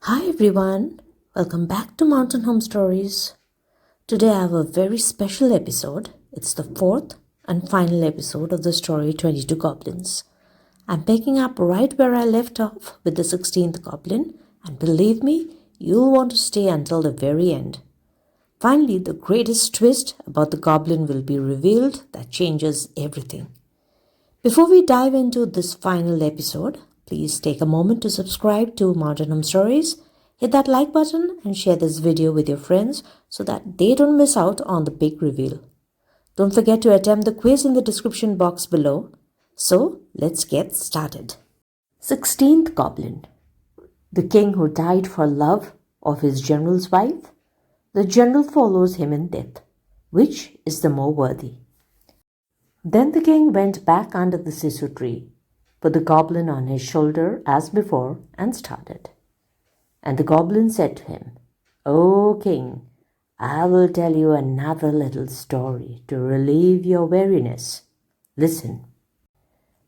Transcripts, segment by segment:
Hi everyone, welcome back to Mountain Home Stories. Today I have a very special episode. It's the fourth and final episode of the story 22 Goblins. I'm picking up right where I left off with the 16th goblin, and believe me, you'll want to stay until the very end. Finally, the greatest twist about the goblin will be revealed that changes everything. Before we dive into this final episode, please take a moment to subscribe to Mountain Home Stories, hit that like button and share this video with your friends so that they don't miss out on the big reveal. Don't forget to attempt the quiz in the description box below. So, let's get started. 16th Goblin. The king who died for love of his general's wife. The general follows him in death. Which is the more worthy? Then the king went back under the sisu tree, put the goblin on his shoulder as before, and started. And the goblin said to him, "O king, I will tell you another little story to relieve your weariness. Listen.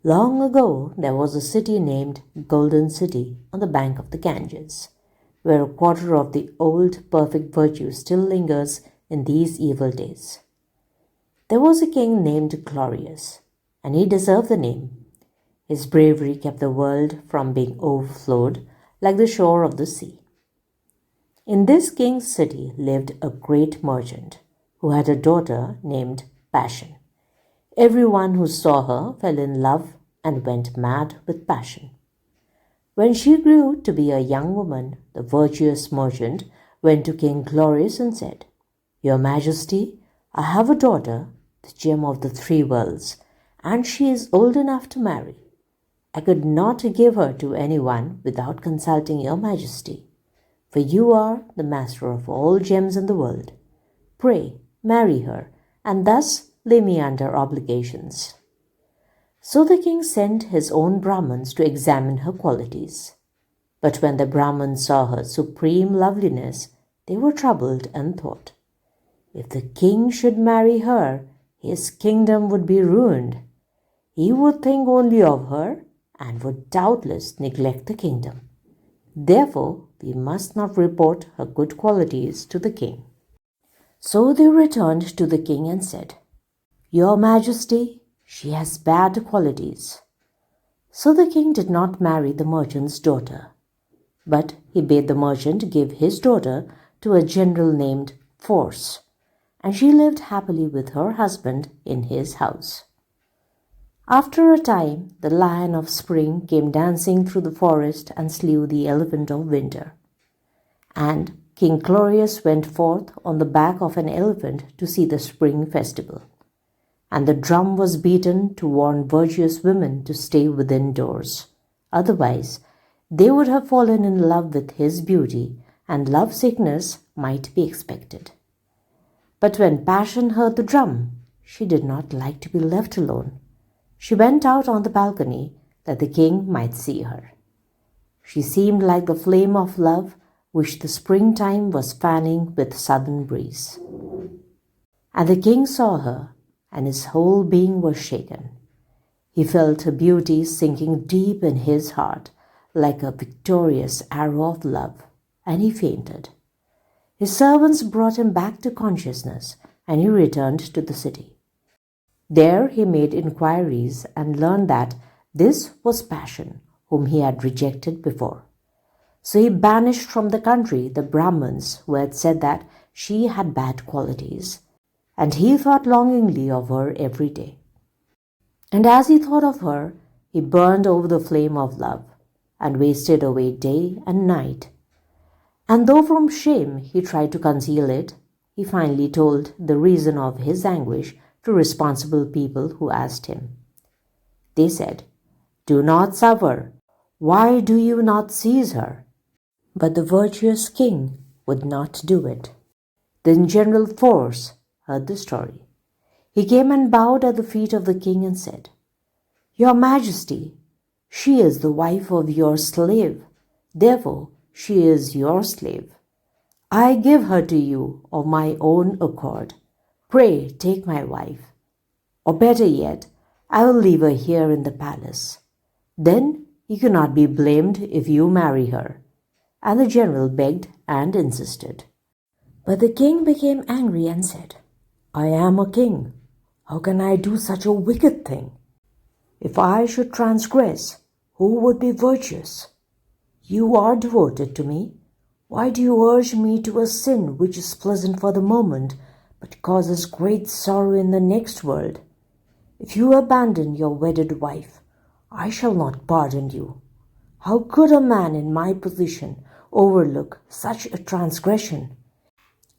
Long ago there was a city named Golden City on the bank of the Ganges, where a quarter of the old perfect virtue still lingers in these evil days. There was a king named Glorious, and he deserved the name. His bravery kept the world from being overflowed like the shore of the sea. In this king's city lived a great merchant who had a daughter named Passion. Everyone who saw her fell in love and went mad with passion. When she grew to be a young woman, the virtuous merchant went to King Glorious and said, "Your Majesty, I have a daughter, the gem of the three worlds, and she is old enough to marry. I could not give her to anyone without consulting your Majesty, for you are the master of all gems in the world. Pray, marry her, and thus lay me under obligations." So the king sent his own Brahmins to examine her qualities. But when the Brahmins saw her supreme loveliness, they were troubled and thought, "If the king should marry her, his kingdom would be ruined. He would think only of her and would doubtless neglect the kingdom. Therefore, we must not report her good qualities to the king." So they returned to the king and said, "Your Majesty, she has bad qualities." So the king did not marry the merchant's daughter, but he bade the merchant give his daughter to a general named Force, and she lived happily with her husband in his house. After a time, the lion of spring came dancing through the forest and slew the elephant of winter. And King Glorious went forth on the back of an elephant to see the spring festival. And the drum was beaten to warn virtuous women to stay within doors. Otherwise, they would have fallen in love with his beauty, and love sickness might be expected. But when Passion heard the drum, she did not like to be left alone. She went out on the balcony that the king might see her. She seemed like the flame of love which the springtime was fanning with southern breeze. And the king saw her, and his whole being was shaken. He felt her beauty sinking deep in his heart like a victorious arrow of love, and he fainted. His servants brought him back to consciousness, and he returned to the city. There he made inquiries and learned that this was Passion, whom he had rejected before. So he banished from the country the Brahmins who had said that she had bad qualities, and he thought longingly of her every day. And as he thought of her, he burned over the flame of love, and wasted away day and night. And though from shame he tried to conceal it, he finally told the reason of his anguish to responsible people who asked him. They said, "Do not suffer. Why do you not seize her?" But the virtuous king would not do it. Then General Force heard the story. He came and bowed at the feet of the king and said, "Your Majesty, she is the wife of your slave. Therefore, she is your slave. I give her to you of my own accord. Pray take my wife. Or better yet, I will leave her here in the palace. Then you cannot be blamed if you marry her. and the general begged and insisted. But the king became angry and said, I am a king. How can I do such a wicked thing? If I should transgress, who would be virtuous? You are devoted to me. Why do you urge me to a sin which is pleasant for the moment, but causes great sorrow in the next world? If you abandon your wedded wife, I shall not pardon you. How could a man in my position overlook such a transgression?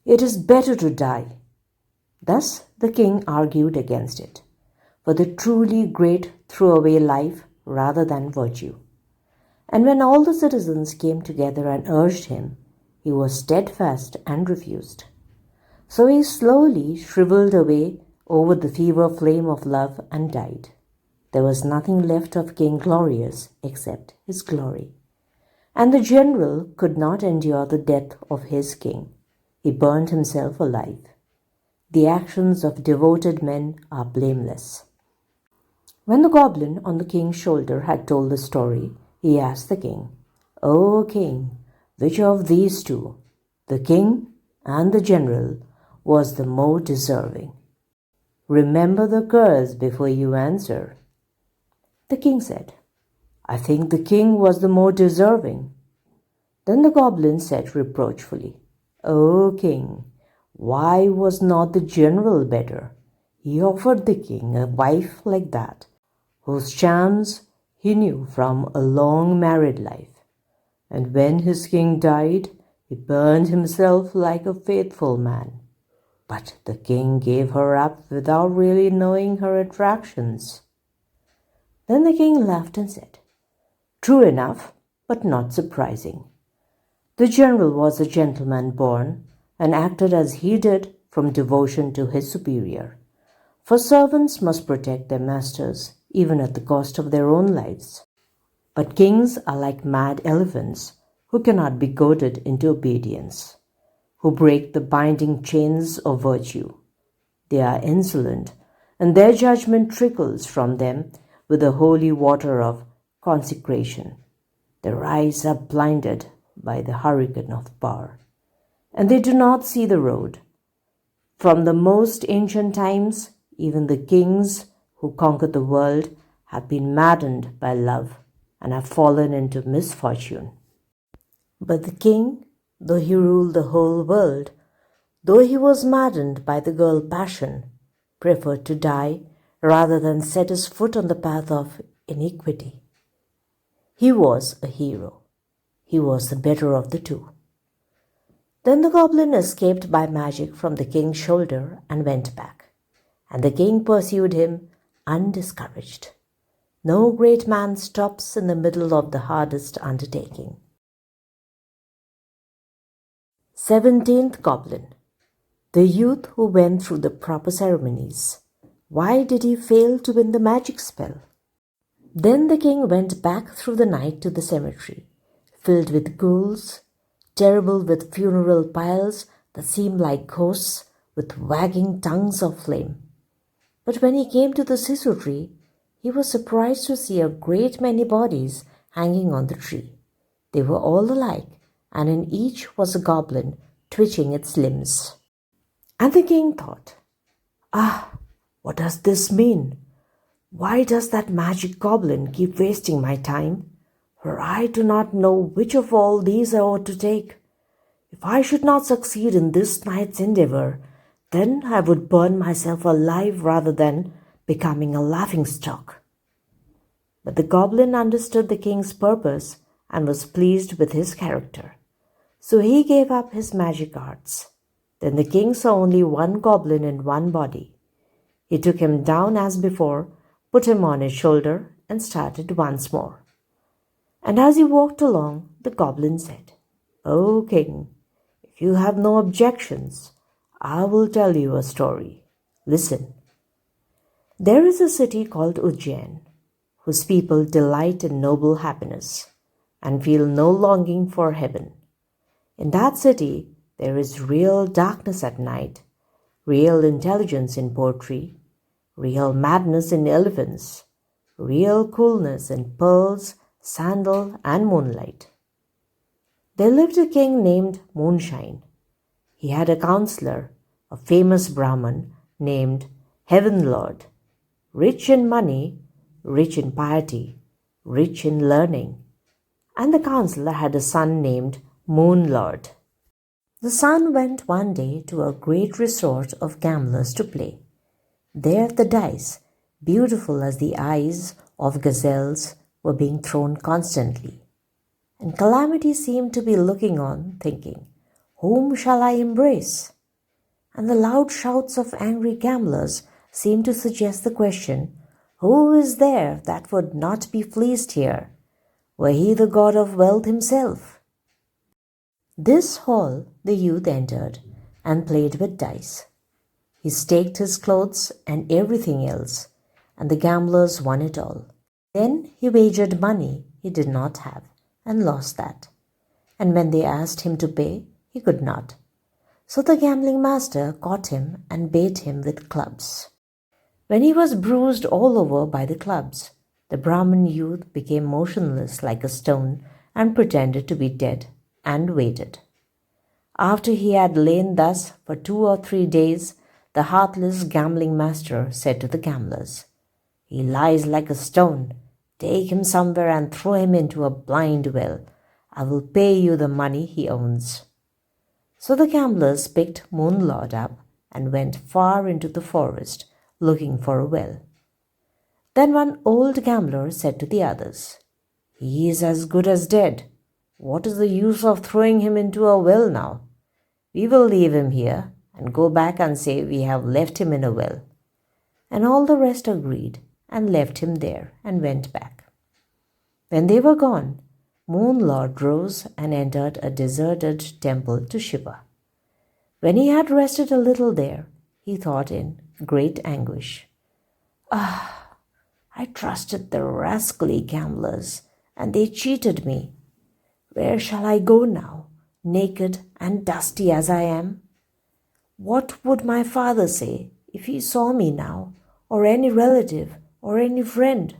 It is better to die. Thus the king argued against it, for the truly great threw away life rather than virtue. And when all the citizens came together and urged him, he was steadfast and refused. So he slowly shriveled away over the fever flame of love and died. There was nothing left of King Glorious except his glory. And the general could not endure the death of his king. He burned himself alive. The actions of devoted men are blameless. When the goblin on the king's shoulder had told the story, he asked the king, O king, which of these two, the king and the general, was the more deserving? Remember the curse before you answer. The king said, I think the king was the more deserving. Then the goblin said reproachfully, O king, why was not the general better? He offered the king a wife like that, whose charms he knew from a long married life. And when his king died, he burned himself like a faithful man. But the king gave her up without really knowing her attractions. Then the king laughed and said, True enough, but not surprising. The general was a gentleman born, and acted as he did from devotion to his superior. For servants must protect their masters, even at the cost of their own lives. But kings are like mad elephants, who cannot be goaded into obedience, who break the binding chains of virtue. They are insolent, and their judgment trickles from them with the holy water of consecration. Their eyes are blinded by the hurricane of power, and they do not see the road. From the most ancient times, even the kings who conquered the world have been maddened by love and have fallen into misfortune. But the king, though he ruled the whole world, though he was maddened by the girl passion, preferred to die rather than set his foot on the path of iniquity. He was a hero. He was the better of the two. Then the goblin escaped by magic from the king's shoulder and went back, and the king pursued him undiscouraged. No great man stops in the middle of the hardest undertaking. 17th Goblin. The youth who went through the proper ceremonies. Why did he fail to win the magic spell? Then the king went back through the night to the cemetery, filled with ghouls, terrible with funeral piles that seemed like ghosts with wagging tongues of flame. But when he came to the sisu tree, he was surprised to see a great many bodies hanging on the tree. They were all alike, and in each was a goblin twitching its limbs. And the king thought, what does this mean? Why does that magic goblin keep wasting my time? For I do not know which of all these I ought to take. If I should not succeed in this night's endeavor, then I would burn myself alive rather than becoming a laughingstock. But the goblin understood the king's purpose and was pleased with his character. So he gave up his magic arts. Then the king saw only one goblin in one body. He took him down as before, put him on his shoulder, and started once more. And as he walked along, the goblin said, O king, if you have no objections, I will tell you a story. Listen. There is a city called Ujjain, whose people delight in noble happiness and feel no longing for heaven. In that city, there is real darkness at night, real intelligence in poetry, real madness in elephants, real coolness in pearls, sandal, and moonlight. There lived a king named Moonshine. He had a counselor, a famous Brahmin named Heaven Lord, rich in money, rich in piety, rich in learning. And the counselor had a son named Moon Lord. The son went one day to a great resort of gamblers to play. There the dice, beautiful as the eyes of gazelles, were being thrown constantly. And Calamity seemed to be looking on, thinking, "Whom shall I embrace?" And the loud shouts of angry gamblers seemed to suggest the question, "Who is there that would not be fleeced here, were he the god of wealth himself?" This hall the youth entered and played with dice. He staked his clothes and everything else, and the gamblers won it all. Then he wagered money he did not have and lost that. And when they asked him to pay, he could not. So the gambling master caught him and beat him with clubs. When he was bruised all over by the clubs, the Brahmin youth became motionless like a stone and pretended to be dead and waited. After he had lain thus for 2 or 3 days, the heartless gambling master said to the gamblers, "He lies like a stone. Take him somewhere and throw him into a blind well. I will pay you the money he owns." So the gamblers picked Moon Lord up and went far into the forest looking for a well. Then one old gambler said to the others, "He is as good as dead. What is the use of throwing him into a well now? We will leave him here and go back and say we have left him in a well." And all the rest agreed and left him there and went back. When they were gone, Moon Lord rose and entered a deserted temple to Shiva. When he had rested a little there, he thought in great anguish, I trusted the rascally gamblers, and they cheated me. Where shall I go now, naked and dusty as I am? What would my father say if he saw me now, or any relative, or any friend?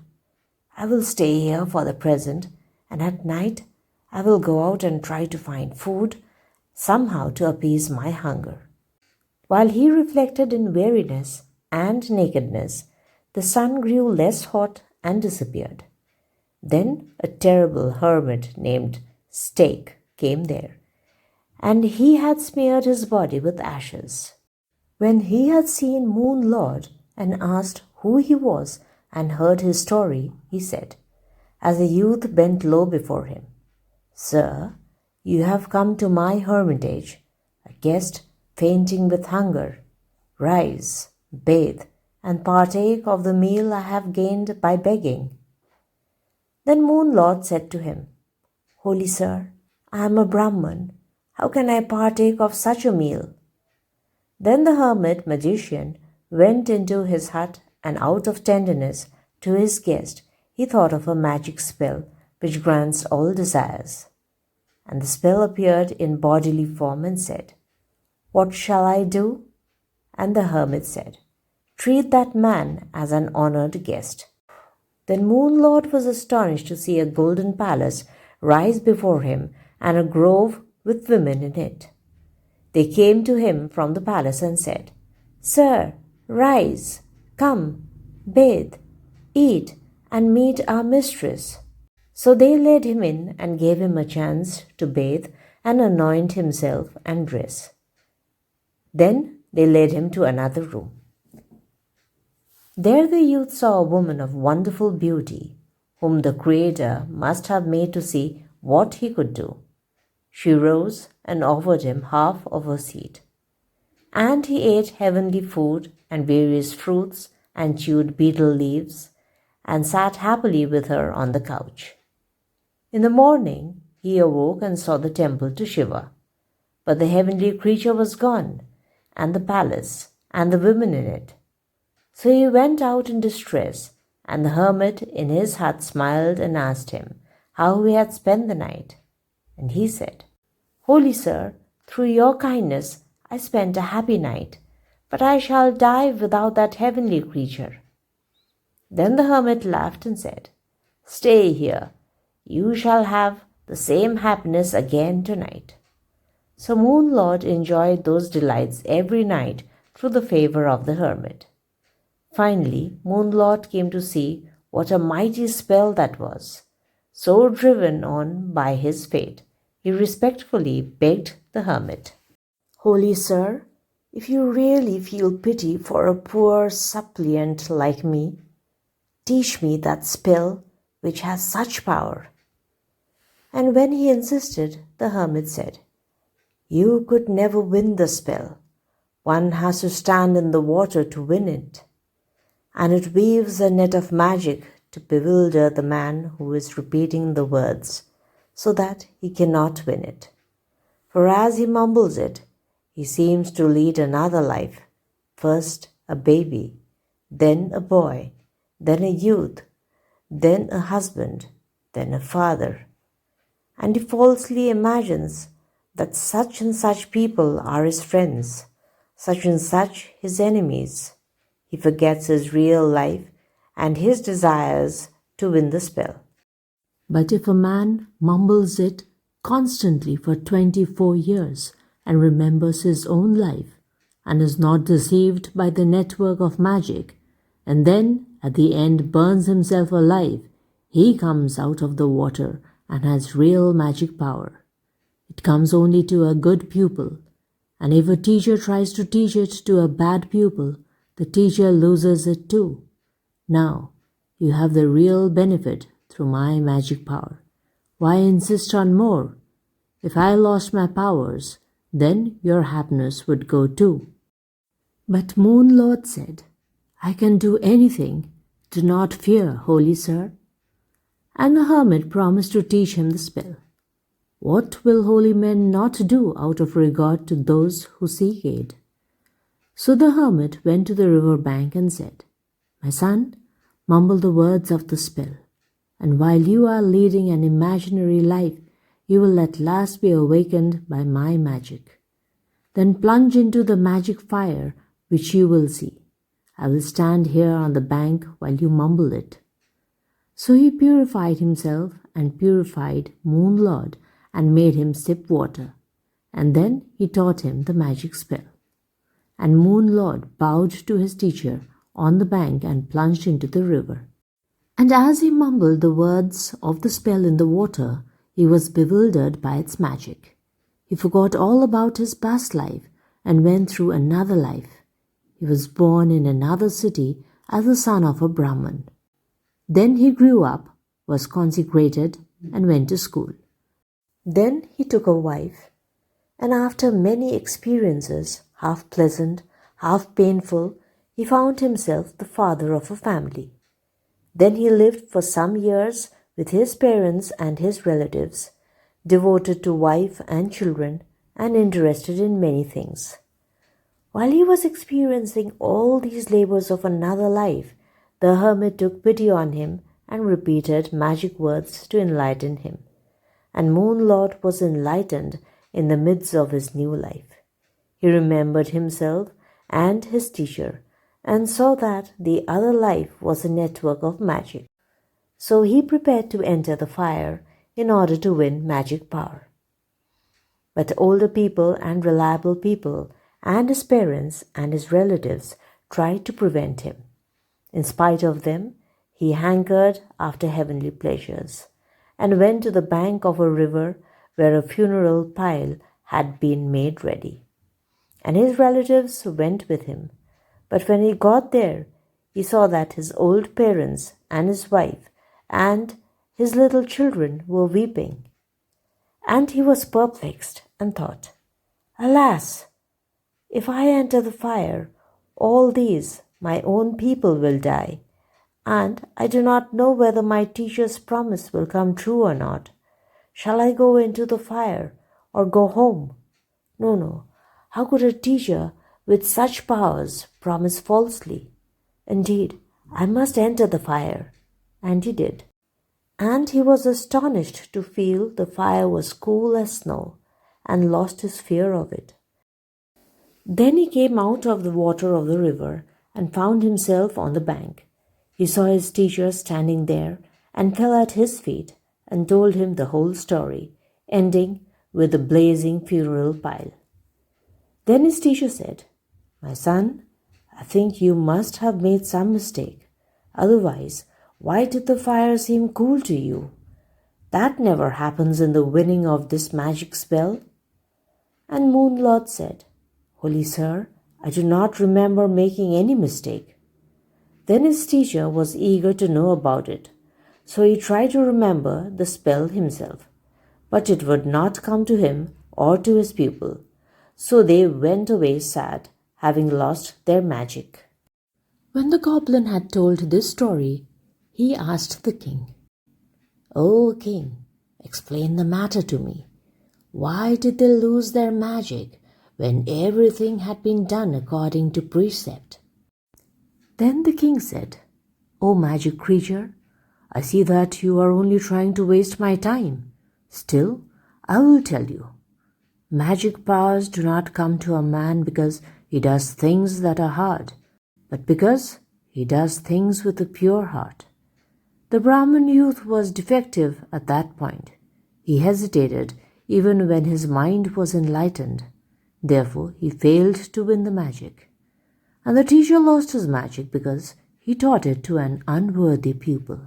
I will stay here for the present, and at night I will go out and try to find food, somehow to appease my hunger." While he reflected in weariness and nakedness, the sun grew less hot and disappeared. Then a terrible hermit named Stake came there, and he had smeared his body with ashes. When he had seen Moon Lord and asked who he was and heard his story, he said, as the youth bent low before him, "Sir, you have come to my hermitage, a guest fainting with hunger. Rise, bathe, and partake of the meal I have gained by begging." Then Moon Lord said to him, "Holy sir, I am a Brahman. How can I partake of such a meal?" Then the hermit magician went into his hut, and out of tenderness to his guest, he thought of a magic spell which grants all desires. And the spell appeared in bodily form and said, "What shall I do?" And the hermit said, "Treat that man as an honored guest." Then Moon Lord was astonished to see a golden palace rise before him and a grove with women in it. They came to him from the palace and said, "Sir, rise, come, bathe, eat, and meet our mistress." So they led him in and gave him a chance to bathe and anoint himself and dress. Then they led him to another room. There the youth saw a woman of wonderful beauty, whom the Creator must have made to see what he could do. She rose and offered him half of her seed. And he ate heavenly food and various fruits and chewed betel leaves and sat happily with her on the couch. In the morning he awoke and saw the temple to Shiva, but the heavenly creature was gone, and the palace, and the women in it. So he went out in distress, and the hermit in his hut smiled and asked him how he had spent the night. And he said, "Holy sir, through your kindness I spent a happy night, but I shall die without that heavenly creature." Then the hermit laughed and said, "Stay here. You shall have the same happiness again tonight. So Moon Lord enjoyed those delights every night through the favor of the hermit. Finally, Moon Lord came to see what a mighty spell that was. So driven on by his fate, he respectfully begged the hermit, "Holy sir, if you really feel pity for a poor suppliant like me, teach me that spell which has such power." And when he insisted, the hermit said, "You could never win the spell. One has to stand in the water to win it. And it weaves a net of magic to bewilder the man who is repeating the words, so that he cannot win it. For as he mumbles it, he seems to lead another life, first a baby, then a boy, then a youth, then a husband, then a father. And he falsely imagines that such and such people are his friends, such and such his enemies. He forgets his real life and his desires to win the spell. But if a man mumbles it constantly for 24 years and remembers his own life and is not deceived by the network of magic, and then at the end burns himself alive, he comes out of the water and has real magic power. It comes only to a good pupil, and if a teacher tries to teach it to a bad pupil, the teacher loses it too. Now, you have the real benefit through my magic power. Why insist on more? If I lost my powers, then your happiness would go too." But Moon Lord said, "I can do anything. Do not fear, holy sir." And the hermit promised to teach him the spell. What will holy men not do out of regard to those who seek aid? So the hermit went to the river bank and said, "My son, mumble the words of the spell, and while you are leading an imaginary life, you will at last be awakened by my magic. Then plunge into the magic fire which you will see. I will stand here on the bank while you mumble it." So he purified himself and purified Moon Lord and made him sip water, and then he taught him the magic spell. And Moon Lord bowed to his teacher on the bank and plunged into the river. And as he mumbled the words of the spell in the water, he was bewildered by its magic. He forgot all about his past life and went through another life. He was born in another city as the son of a Brahmin. Then he grew up, was consecrated, and went to school. Then he took a wife, and after many experiences, half pleasant, half painful, he found himself the father of a family. Then he lived for some years with his parents and his relatives, devoted to wife and children, and interested in many things. While he was experiencing all these labors of another life, the hermit took pity on him and repeated magic words to enlighten him. And Moon Lord was enlightened in the midst of his new life. He remembered himself and his teacher, and saw that the other life was a network of magic. So he prepared to enter the fire in order to win magic power. But older people and reliable people and his parents and his relatives tried to prevent him. In spite of them, he hankered after heavenly pleasures and went to the bank of a river where a funeral pile had been made ready. And his relatives went with him. But when he got there, he saw that his old parents and his wife and his little children were weeping. And he was perplexed and thought, "Alas! If I enter the fire, all these, my own people, will die, and I do not know whether my teacher's promise will come true or not. Shall I go into the fire or go home? No, no. How could a teacher with such powers promise falsely? Indeed, I must enter the fire." And he did. And he was astonished to feel the fire was cool as snow, and lost his fear of it. Then he came out of the water of the river and found himself on the bank. He saw his teacher standing there and fell at his feet and told him the whole story, ending with a blazing funeral pile. Then his teacher said, "My son, I think you must have made some mistake. Otherwise, why did the fire seem cool to you? That never happens in the winning of this magic spell." And Moon Lord said, "Holy sir, I do not remember making any mistake." Then his teacher was eager to know about it, so he tried to remember the spell himself, but it would not come to him or to his pupil. So they went away sad, having lost their magic. When the goblin had told this story, he asked the king, "O king, explain the matter to me. Why did they lose their magic when everything had been done according to precept?" Then the king said, "O magic creature, I see that you are only trying to waste my time. Still, I will tell you. Magic powers do not come to a man because he does things that are hard, but because he does things with a pure heart." The Brahmin youth was defective at that point. He hesitated even when his mind was enlightened. Therefore, he failed to win the magic. And the teacher lost his magic because he taught it to an unworthy pupil.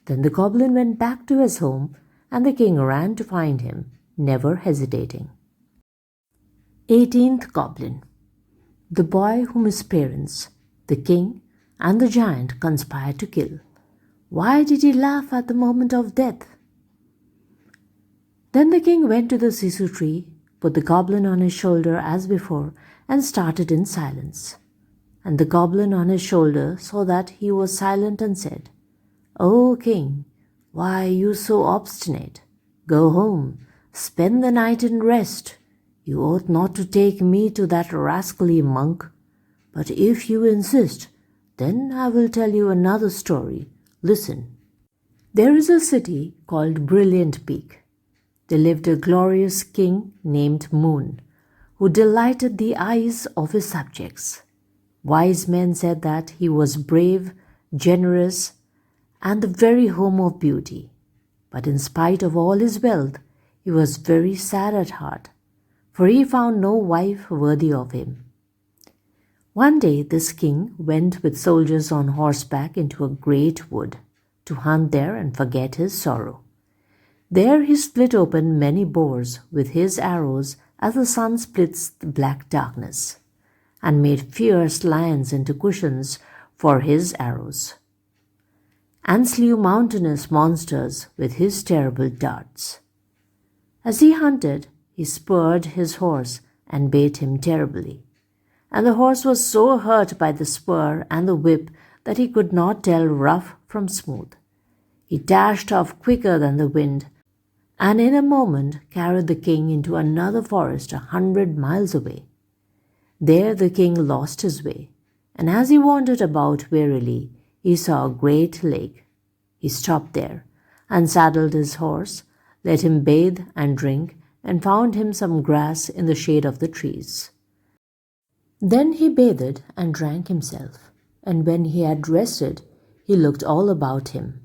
Then the goblin went back to his home, and the king ran to find him, never hesitating. 18th Goblin. The boy whom his parents, the king, and the giant conspired to kill. Why did he laugh at the moment of death? Then the king went to the sisu tree, put the goblin on his shoulder as before, and started in silence. And the goblin on his shoulder saw that he was silent and said, "O king, why are you so obstinate? Go home, spend the night in rest. You ought not to take me to that rascally monk. But if you insist, then I will tell you another story. Listen. There is a city called Brilliant Peak. There lived a glorious king named Moon, who delighted the eyes of his subjects. Wise men said that he was brave, generous, and the very home of beauty. But in spite of all his wealth, he was very sad at heart, for he found no wife worthy of him. One day this king went with soldiers on horseback into a great wood to hunt there and forget his sorrow. There he split open many boars with his arrows as the sun splits the black darkness, and made fierce lions into cushions for his arrows, and slew mountainous monsters with his terrible darts. As he hunted, he spurred his horse and beat him terribly, and the horse was so hurt by the spur and the whip that he could not tell rough from smooth. He dashed off quicker than the wind, and in a moment carried the king into another forest 100 miles away. There the king lost his way, and as he wandered about wearily, he saw a great lake. He stopped there and saddled his horse, let him bathe and drink, and found him some grass in the shade of the trees. Then he bathed and drank himself, and when he had rested, he looked all about him.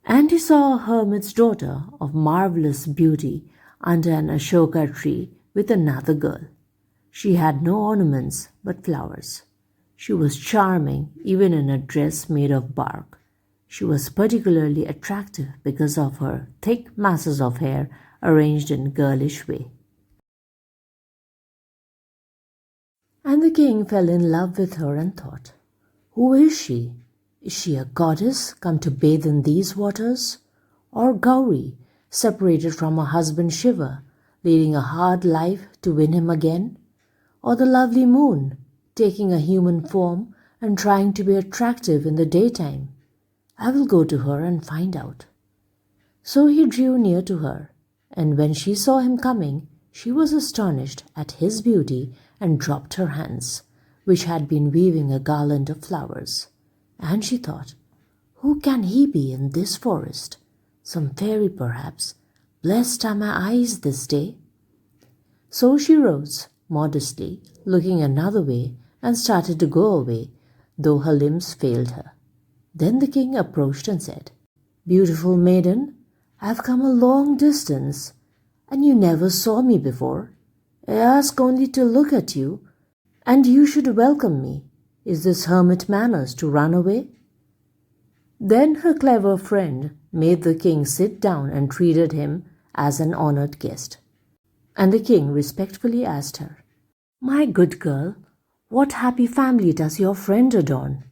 And he saw a hermit's daughter of marvelous beauty under an ashoka tree with another girl. She had no ornaments but flowers. She was charming even in a dress made of bark. She was particularly attractive because of her thick masses of hair arranged in a girlish way. And the king fell in love with her and thought, "Who is she? Is she a goddess come to bathe in these waters? Or Gauri, separated from her husband Shiva, leading a hard life to win him again? Or the lovely moon, taking a human form and trying to be attractive in the daytime? I will go to her and find out." So he drew near to her, and when she saw him coming, she was astonished at his beauty and dropped her hands, which had been weaving a garland of flowers. And she thought, "Who can he be in this forest? Some fairy, perhaps. Blessed are my eyes this day." So she rose, modestly, looking another way, and started to go away, though her limbs failed her. Then the king approached and said, "Beautiful maiden, I've come a long distance, and you never saw me before. I ask only to look at you, and you should welcome me. Is this hermit manners to run away?" Then her clever friend made the king sit down and treated him as an honored guest. And the king respectfully asked her, "My good girl, what happy family does your friend adorn?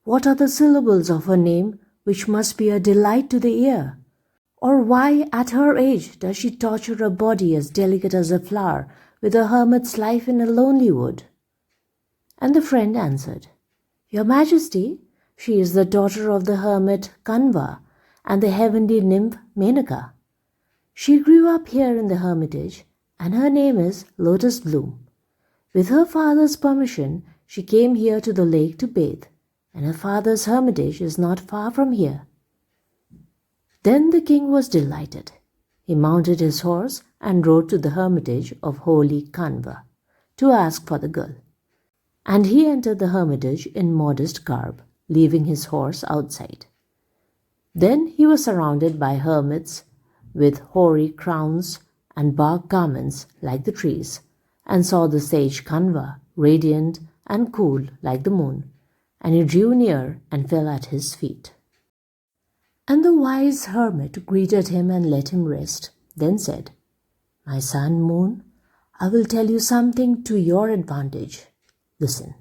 What are the syllables of her name which must be a delight to the ear? Or why, at her age, does she torture a body as delicate as a flower with a hermit's life in a lonely wood?" And the friend answered, "Your Majesty, she is the daughter of the hermit Kanva and the heavenly nymph Menaka. She grew up here in the hermitage, and her name is Lotus Bloom. With her father's permission, she came here to the lake to bathe, and her father's hermitage is not far from here." Then the king was delighted. He mounted his horse and rode to the hermitage of holy Kanva to ask for the girl. And he entered the hermitage in modest garb, leaving his horse outside. Then he was surrounded by hermits with hoary crowns and bark garments like the trees, and saw the sage Kanva, radiant and cool like the moon, and he drew near and fell at his feet. And the wise hermit greeted him and let him rest, then said, "My son Moon, I will tell you something to your advantage. Listen,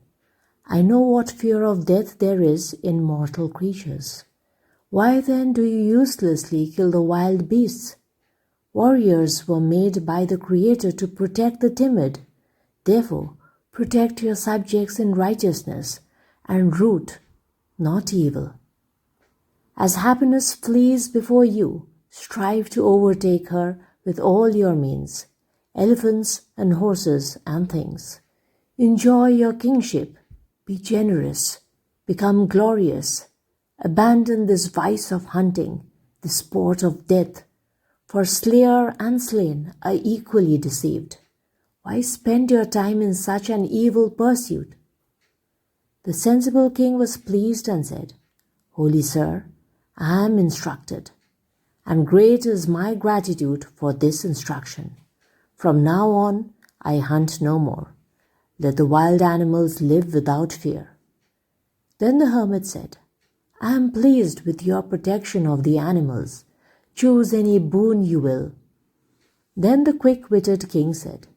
I know what fear of death there is in mortal creatures. Why then do you uselessly kill the wild beasts? Warriors were made by the Creator to protect the timid. Therefore, protect your subjects in righteousness and root not evil. As happiness flees before you, strive to overtake her with all your means, elephants and horses and things. Enjoy your kingship, be generous, become glorious. Abandon this vice of hunting, the sport of death, for slayer and slain are equally deceived. Why spend your time in such an evil pursuit?" The sensible king was pleased and said, "Holy sir, I am instructed, and great is my gratitude for this instruction. From now on, I hunt no more. Let the wild animals live without fear." Then the hermit said, "I am pleased with your protection of the animals. Choose any boon you will." Then the quick-witted king said,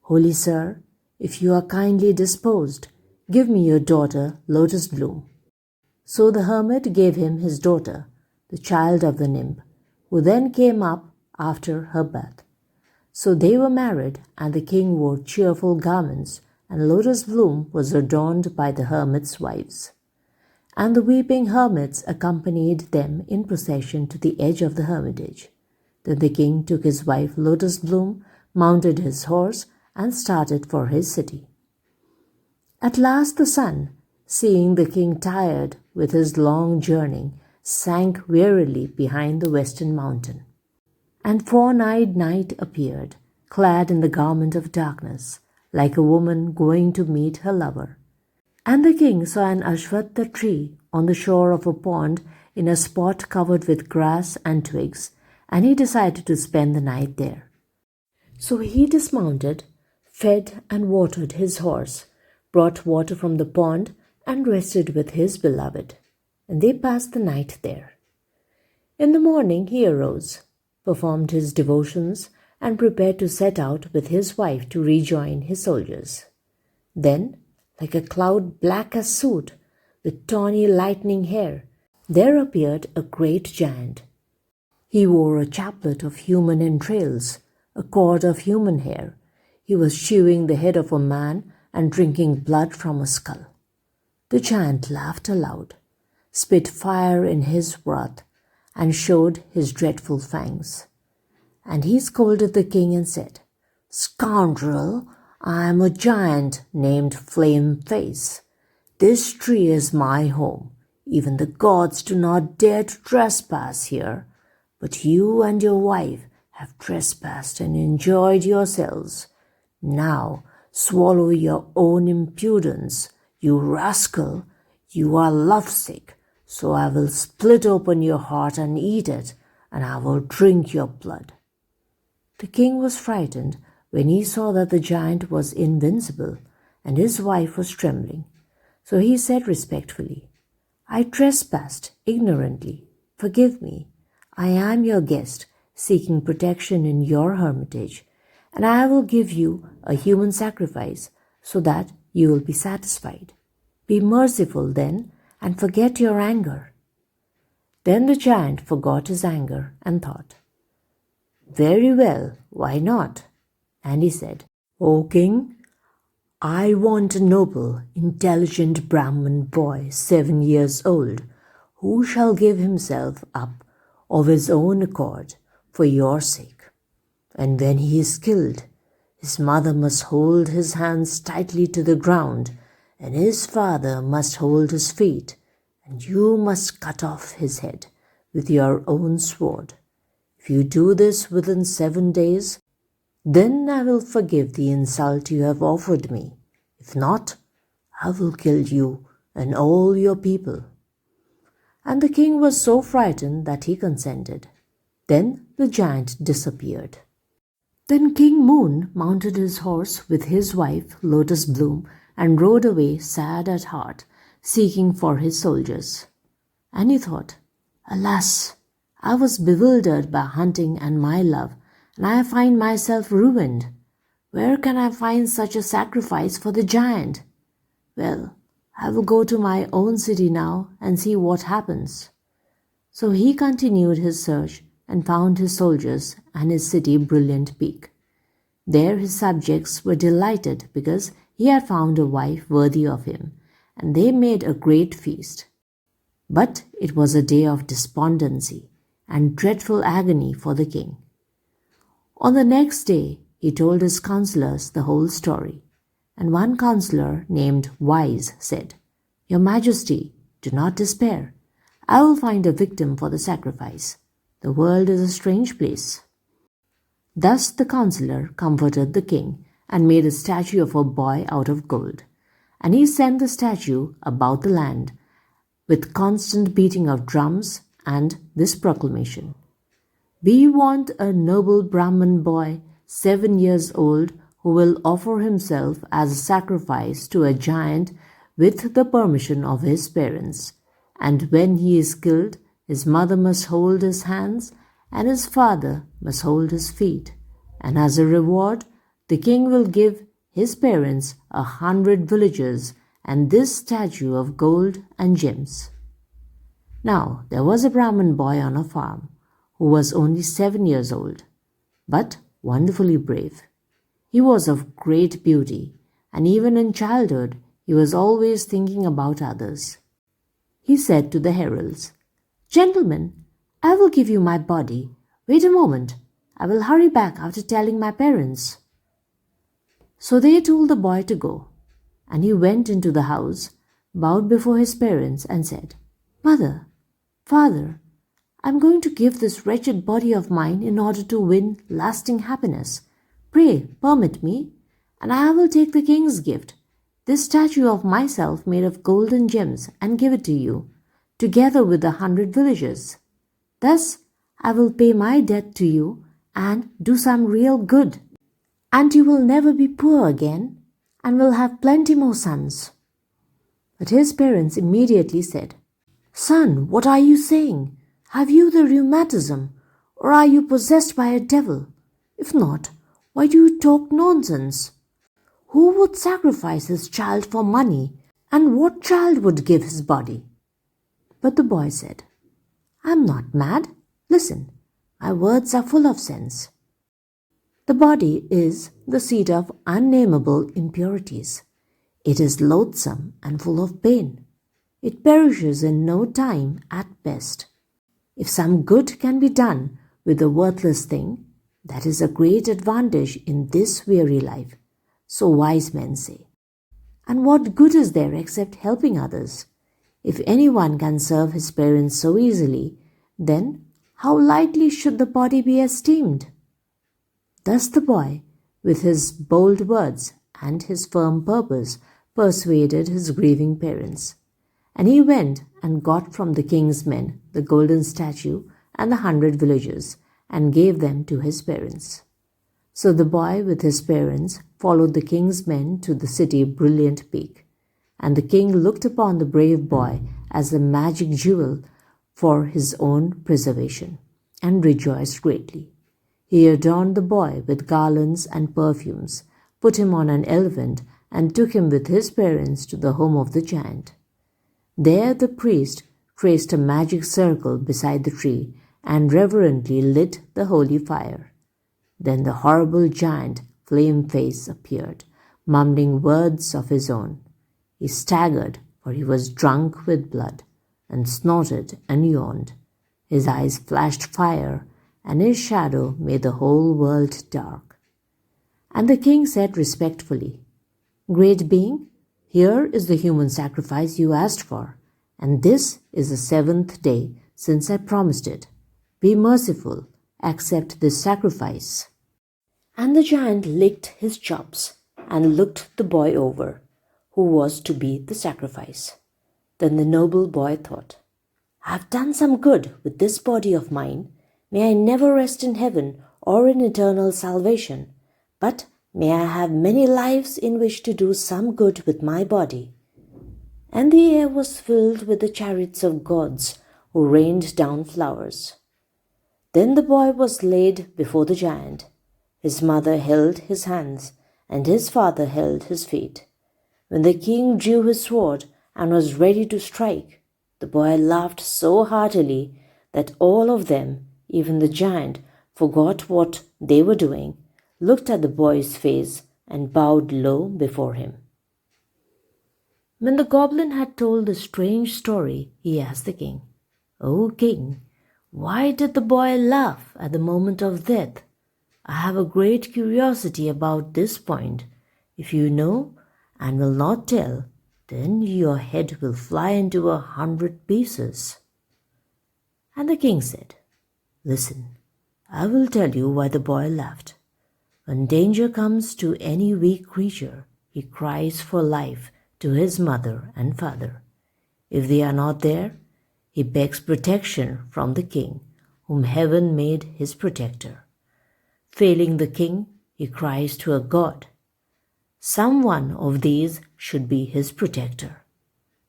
"Holy sir, if you are kindly disposed, give me your daughter, Lotus Bloom." So the hermit gave him his daughter, the child of the nymph, who then came up after her birth. So they were married, and the king wore cheerful garments, and Lotus Bloom was adorned by the hermits' wives. And the weeping hermits accompanied them in procession to the edge of the hermitage. Then the king took his wife Lotus Bloom, mounted his horse, and started for his city. At last the sun, seeing the king tired with his long journey, sank wearily behind the western mountain. And fawn-eyed night appeared, clad in the garment of darkness, like a woman going to meet her lover. And the king saw an ashwatha tree on the shore of a pond in a spot covered with grass and twigs, and he decided to spend the night there. So he dismounted, fed and watered his horse, brought water from the pond, and rested with his beloved, and they passed the night there. In the morning he arose, performed his devotions, and prepared to set out with his wife to rejoin his soldiers. Then, like a cloud black as soot, with tawny lightning hair, there appeared a great giant. He wore a chaplet of human entrails, a cord of human hair. He was chewing the head of a man and drinking blood from a skull. The giant laughed aloud, spit fire in his wrath, and showed his dreadful fangs. And he scolded the king and said, "Scoundrel, I am a giant named Flame Face. This tree is my home. Even the gods do not dare to trespass here. But you and your wife have trespassed and enjoyed yourselves. Now swallow your own impudence, you rascal. You are lovesick, So I will split open your heart and eat it, and I will drink your blood." The king was frightened when he saw that the giant was invincible and his wife was trembling. So he said respectfully, "I trespassed ignorantly. Forgive me. I am your guest, seeking protection in your hermitage, and I will give you a human sacrifice so that you will be satisfied. Be merciful then, and forget your anger." Then the giant forgot his anger and thought, "Very well, why not?" And he said, "O king, I want a noble, intelligent Brahmin boy, 7 years old, who shall give himself up of his own accord for your sake. And when he is killed, his mother must hold his hands tightly to the ground, and his father must hold his feet, and you must cut off his head with your own sword. If you do this within 7 days, then I will forgive the insult you have offered me. If not, I will kill you and all your people." And the king was so frightened that he consented. Then the giant disappeared. Then King Moon mounted his horse with his wife Lotus Bloom and rode away sad at heart, seeking for his soldiers. And he thought, "Alas, I was bewildered by hunting and my love, and I find myself ruined. Where can I find such a sacrifice for the giant? Well, I will go to my own city now and see what happens." So he continued his search and found his soldiers and his city Brilliant Peak. There his subjects were delighted because he had found a wife worthy of him, and they made a great feast. But it was a day of despondency and dreadful agony for the king. On the next day, he told his counselors the whole story, and one counselor named Wise said, "Your Majesty, do not despair. I will find a victim for the sacrifice. The world is a strange place." Thus the counselor comforted the king and made a statue of a boy out of gold, and he sent the statue about the land with constant beating of drums and this proclamation, "We want a noble Brahmin boy, 7 years old, who will offer himself as a sacrifice to a giant with the permission of his parents. And when he is killed, his mother must hold his hands, and his father must hold his feet. And as a reward, the king will give his parents 100 villagers and this statue of gold and gems." Now there was a Brahmin boy on a farm who was only 7 years old, but wonderfully brave. He was of great beauty, and even in childhood he was always thinking about others. He said to the heralds, "Gentlemen, I will give you my body. Wait a moment. I will hurry back after telling my parents." So they told the boy to go, and he went into the house, bowed before his parents, and said, "Mother, Father, I am going to give this wretched body of mine in order to win lasting happiness. Pray permit me, and I will take the king's gift, this statue of myself made of gold and gems, and give it to you, together with 100 villagers. Thus I will pay my debt to you and do some real good, and you will never be poor again, and will have plenty more sons." But his parents immediately said, "Son, what are you saying? Have you the rheumatism, or are you possessed by a devil? If not, why do you talk nonsense? Who would sacrifice his child for money, and what child would give his body?" But the boy said, "I am not mad. Listen, my words are full of sense. The body is the seat of unnameable impurities. It is loathsome and full of pain. It perishes in no time at best. If some good can be done with a worthless thing, that is a great advantage in this weary life, so wise men say. And what good is there except helping others? If anyone can serve his parents so easily, then how lightly should the body be esteemed?" Thus the boy, with his bold words and his firm purpose, persuaded his grieving parents. And he went and got from the king's men the golden statue and the 100 villagers, and gave them to his parents. So the boy with his parents followed the king's men to the city Brilliant Peak, and the king looked upon the brave boy as a magic jewel for his own preservation, and rejoiced greatly. He adorned the boy with garlands and perfumes, put him on an elephant, and took him with his parents to the home of the giant. There the priest traced a magic circle beside the tree and reverently lit the holy fire. Then the horrible giant Flame Face appeared, mumbling words of his own. He staggered, for he was drunk with blood, and snorted and yawned. His eyes flashed fire, and his shadow made the whole world dark. And the king said respectfully, "Great being, here is the human sacrifice you asked for, and this is the 7th day since I promised it. Be merciful, accept this sacrifice." And the giant licked his chops and looked the boy over, who was to be the sacrifice. Then the noble boy thought, "I've done some good with this body of mine. May I never rest in heaven or in eternal salvation, but may I have many lives in which to do some good with my body." And the air was filled with the chariots of gods who rained down flowers. Then the boy was laid before the giant. His mother held his hands, and his father held his feet. When the king drew his sword and was ready to strike, the boy laughed so heartily that all of them, even the giant, forgot what they were doing, looked at the boy's face, and bowed low before him. When the goblin had told the strange story, he asked the king, "O king, why did the boy laugh at the moment of death? I have a great curiosity about this point. If you know and will not tell, then your head will fly into 100 pieces." And the king said, "Listen, I will tell you why the boy laughed. When danger comes to any weak creature, he cries for life to his mother and father. If they are not there, he begs protection from the king, whom heaven made his protector. Failing the king, he cries to a god. Some one of these should be his protector.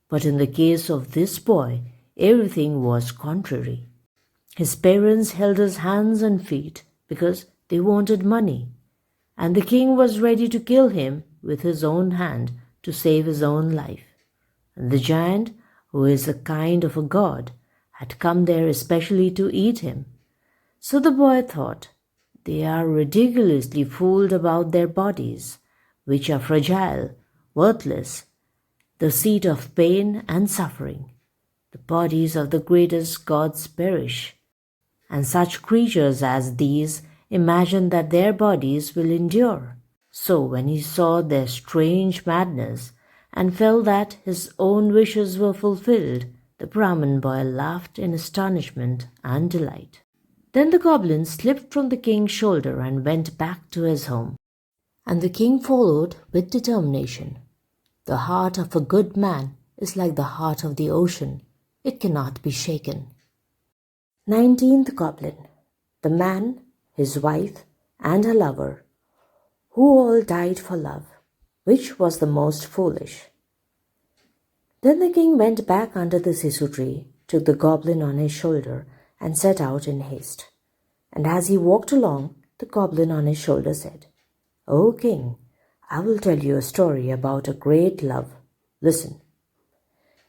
But in the case of this boy, everything was contrary. His parents held his hands and feet because they wanted money, and the king was ready to kill him with his own hand to save his own life. And the giant, who is a kind of a god, had come there especially to eat him. So the boy thought, they are ridiculously fooled about their bodies, which are fragile, worthless, the seat of pain and suffering. The bodies of the greatest gods perish, and such creatures as these imagine that their bodies will endure. So when he saw their strange madness and felt that his own wishes were fulfilled, the Brahmin boy laughed in astonishment and delight. Then the goblin slipped from the king's shoulder and went back to his home. And the king followed with determination. The heart of a good man is like the heart of the ocean. It cannot be shaken. 19th Goblin. The man, his wife, and her lover, who all died for love. Which was the most foolish? Then the king went back under the sisu tree, took the goblin on his shoulder, and set out in haste. And as he walked along, the goblin on his shoulder said, "O king, I will tell you a story about a great love. Listen.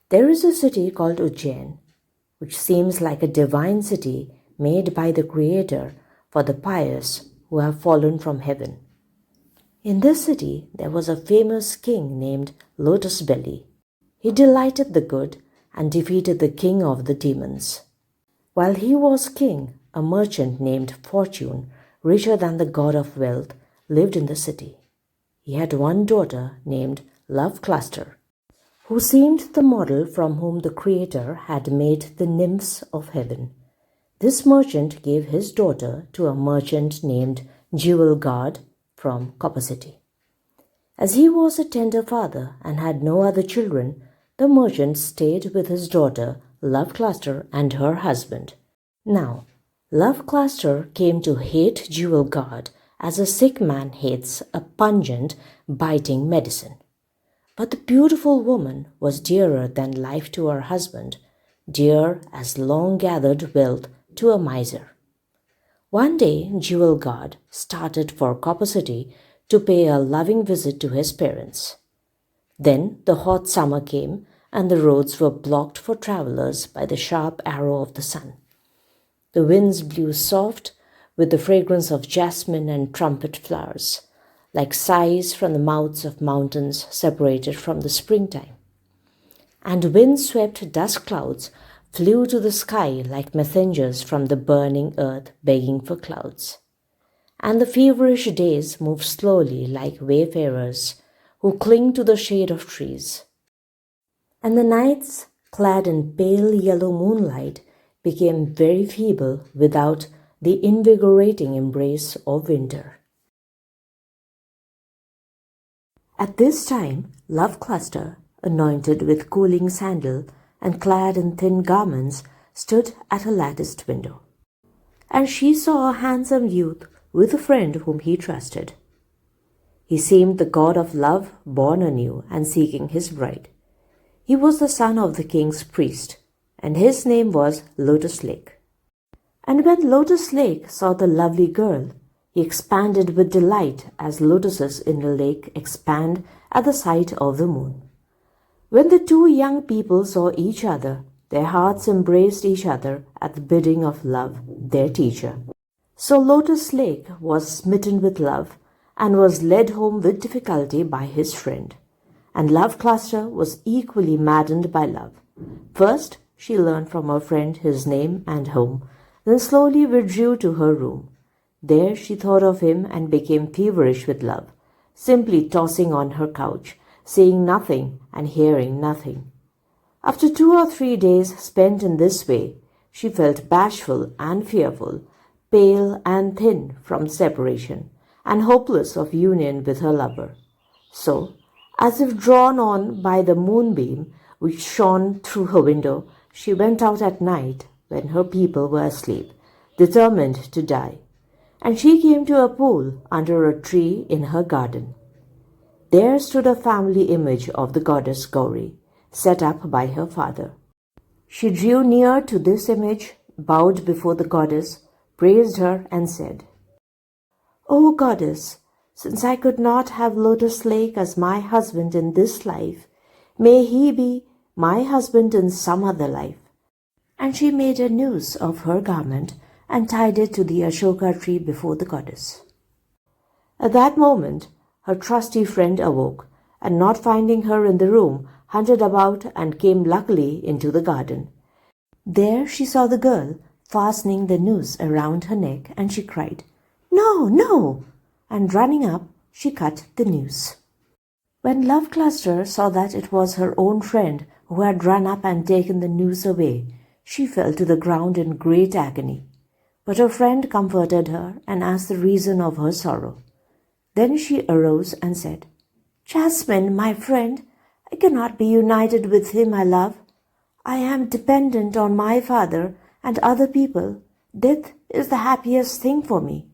There is a city called Ujjain, which seems like a divine city made by the Creator for the pious who have fallen from heaven. In this city there was a famous king named Lotus Belly. He delighted the good and defeated the king of the demons. While he was king, a merchant named Fortune, richer than the god of wealth, lived in the city. He had one daughter named Love Cluster, who seemed the model from whom the Creator had made the nymphs of heaven. This merchant gave his daughter to a merchant named Jewel Guard from Copper City. As he was a tender father and had no other children, the merchant stayed with his daughter, Love Cluster, and her husband. Now, Love Cluster came to hate Jewel Guard as a sick man hates a pungent, biting medicine. But the beautiful woman was dearer than life to her husband, dear as long gathered wealth to a miser. One day, Jewel Guard started for Copper City to pay a loving visit to his parents. Then the hot summer came, and the roads were blocked for travelers by the sharp arrow of the sun. The winds blew soft with the fragrance of jasmine and trumpet flowers, like sighs from the mouths of mountains separated from the springtime. And wind-swept dust clouds flew to the sky like messengers from the burning earth begging for clouds. And the feverish days moved slowly like wayfarers who cling to the shade of trees. And the nights, clad in pale yellow moonlight, became very feeble without the invigorating embrace of winter. At this time, Love Cluster, anointed with cooling sandal and clad in thin garments, stood at a latticed window. And she saw a handsome youth with a friend whom he trusted. He seemed the god of love born anew and seeking his bride. He was the son of the king's priest, and his name was Lotus Lake. And when Lotus Lake saw the lovely girl, he expanded with delight as lotuses in the lake expand at the sight of the moon. When the two young people saw each other, their hearts embraced each other at the bidding of Love, their teacher. So Lotus Lake was smitten with love and was led home with difficulty by his friend. And Love Cluster was equally maddened by love. First, she learned from her friend his name and home, then slowly withdrew to her room. There she thought of him and became feverish with love, simply tossing on her couch, seeing nothing and hearing nothing. After 2 or 3 days spent in this way, she felt bashful and fearful, pale and thin from separation, and hopeless of union with her lover. So, as if drawn on by the moonbeam which shone through her window, she went out at night when her people were asleep, determined to die. And she came to a pool under a tree in her garden. There stood a family image of the goddess Gauri, set up by her father. She drew near to this image, bowed before the goddess, praised her, and said, "O goddess, since I could not have Lotus Lake as my husband in this life, may he be my husband in some other life." And she made a noose of her garment and tied it to the Ashoka tree before the goddess. At that moment, her trusty friend awoke, and not finding her in the room, hunted about and came luckily into the garden. There she saw the girl fastening the noose around her neck, and she cried, "No, no!" And running up, she cut the noose. When Love Cluster saw that it was her own friend who had run up and taken the noose away, she fell to the ground in great agony. But her friend comforted her and asked the reason of her sorrow. Then she arose and said, "Jasmine, my friend, I cannot be united with him I love. I am dependent on my father and other people. Death is the happiest thing for me."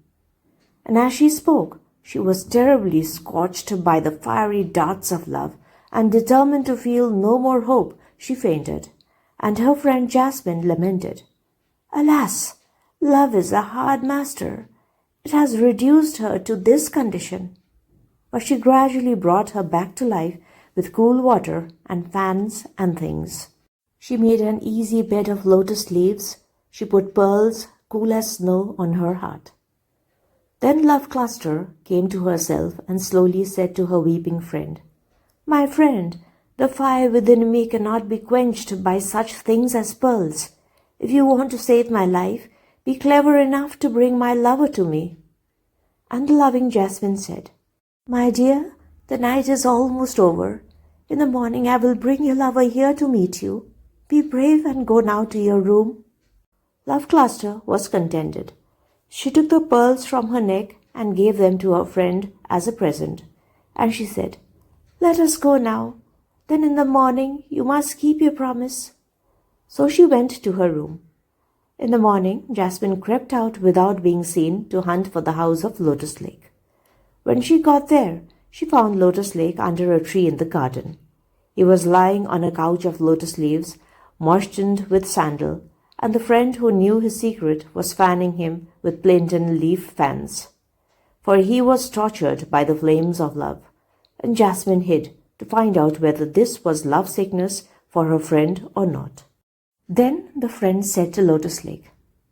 And as she spoke, she was terribly scorched by the fiery darts of love, and determined to feel no more hope, she fainted, and her friend Jasmine lamented, "Alas, love is a hard master. It has reduced her to this condition." But she gradually brought her back to life with cool water and fans and things. She made an easy bed of lotus leaves. She put pearls, cool as snow, on her heart. Then Love Cluster came to herself and slowly said to her weeping friend, "My friend, the fire within me cannot be quenched by such things as pearls. If you want to save my life, be clever enough to bring my lover to me." And the loving Jasmine said, "My dear, the night is almost over. In the morning I will bring your lover here to meet you. Be brave and go now to your room." Love Cluster was contented. She took the pearls from her neck and gave them to her friend as a present. And she said, "Let us go now. Then in the morning you must keep your promise." So she went to her room. In the morning, Jasmine crept out without being seen to hunt for the house of Lotus Lake. When she got there, she found Lotus Lake under a tree in the garden. He was lying on a couch of lotus leaves, moistened with sandal, and the friend who knew his secret was fanning him with plantain leaf fans. For he was tortured by the flames of love, and Jasmine hid to find out whether this was love sickness for her friend or not. Then the friend said to Lotus Lake,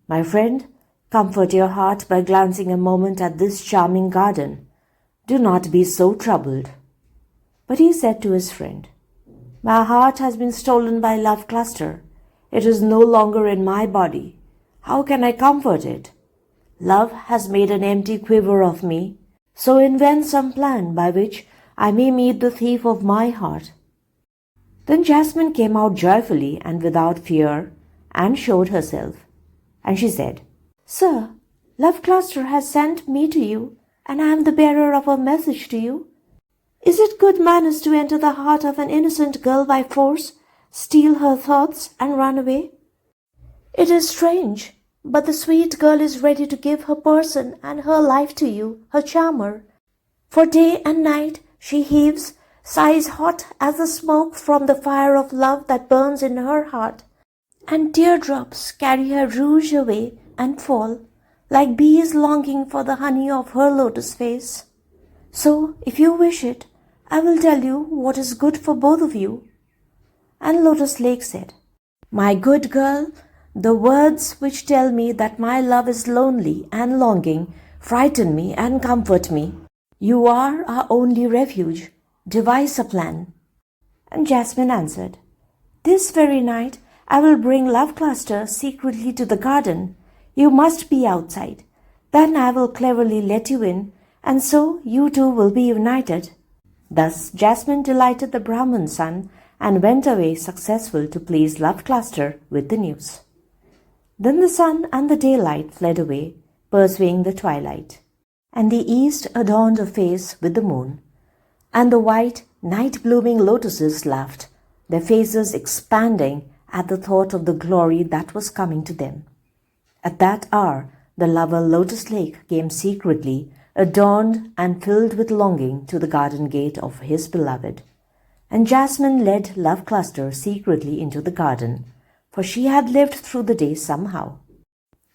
"My friend, comfort your heart by glancing a moment at this charming garden. Do not be so troubled." But he said to his friend, "My heart has been stolen by Love Cluster. It is no longer in my body. How can I comfort it? Love has made an empty quiver of me, so invent some plan by which I may meet the thief of my heart." Then Jasmine came out joyfully and without fear and showed herself. And she said, "Sir, Love Cluster has sent me to you, and I am the bearer of a message to you. Is it good manners to enter the heart of an innocent girl by force, steal her thoughts, and run away? It is strange, but the sweet girl is ready to give her person and her life to you, her charmer. For day and night she heaves, sighs hot as the smoke from the fire of love that burns in her heart, and teardrops carry her rouge away and fall, like bees longing for the honey of her lotus face. So, if you wish it, I will tell you what is good for both of you." And Lotus Lake said, "My good girl, the words which tell me that my love is lonely and longing frighten me and comfort me. You are our only refuge. Devise a plan." And Jasmine answered, "This very night I will bring Love Cluster secretly to the garden. You must be outside. Then I will cleverly let you in, and so you two will be united." Thus Jasmine delighted the Brahman's son and went away successful to please Love Cluster with the news. Then the sun and the daylight fled away, pursuing the twilight, and the east adorned a face with the moon, and the white, night-blooming lotuses laughed, their faces expanding at the thought of the glory that was coming to them. At that hour, the lover Lotus Lake came secretly, adorned and filled with longing, to the garden gate of his beloved. And Jasmine led Love Cluster secretly into the garden, for she had lived through the day somehow.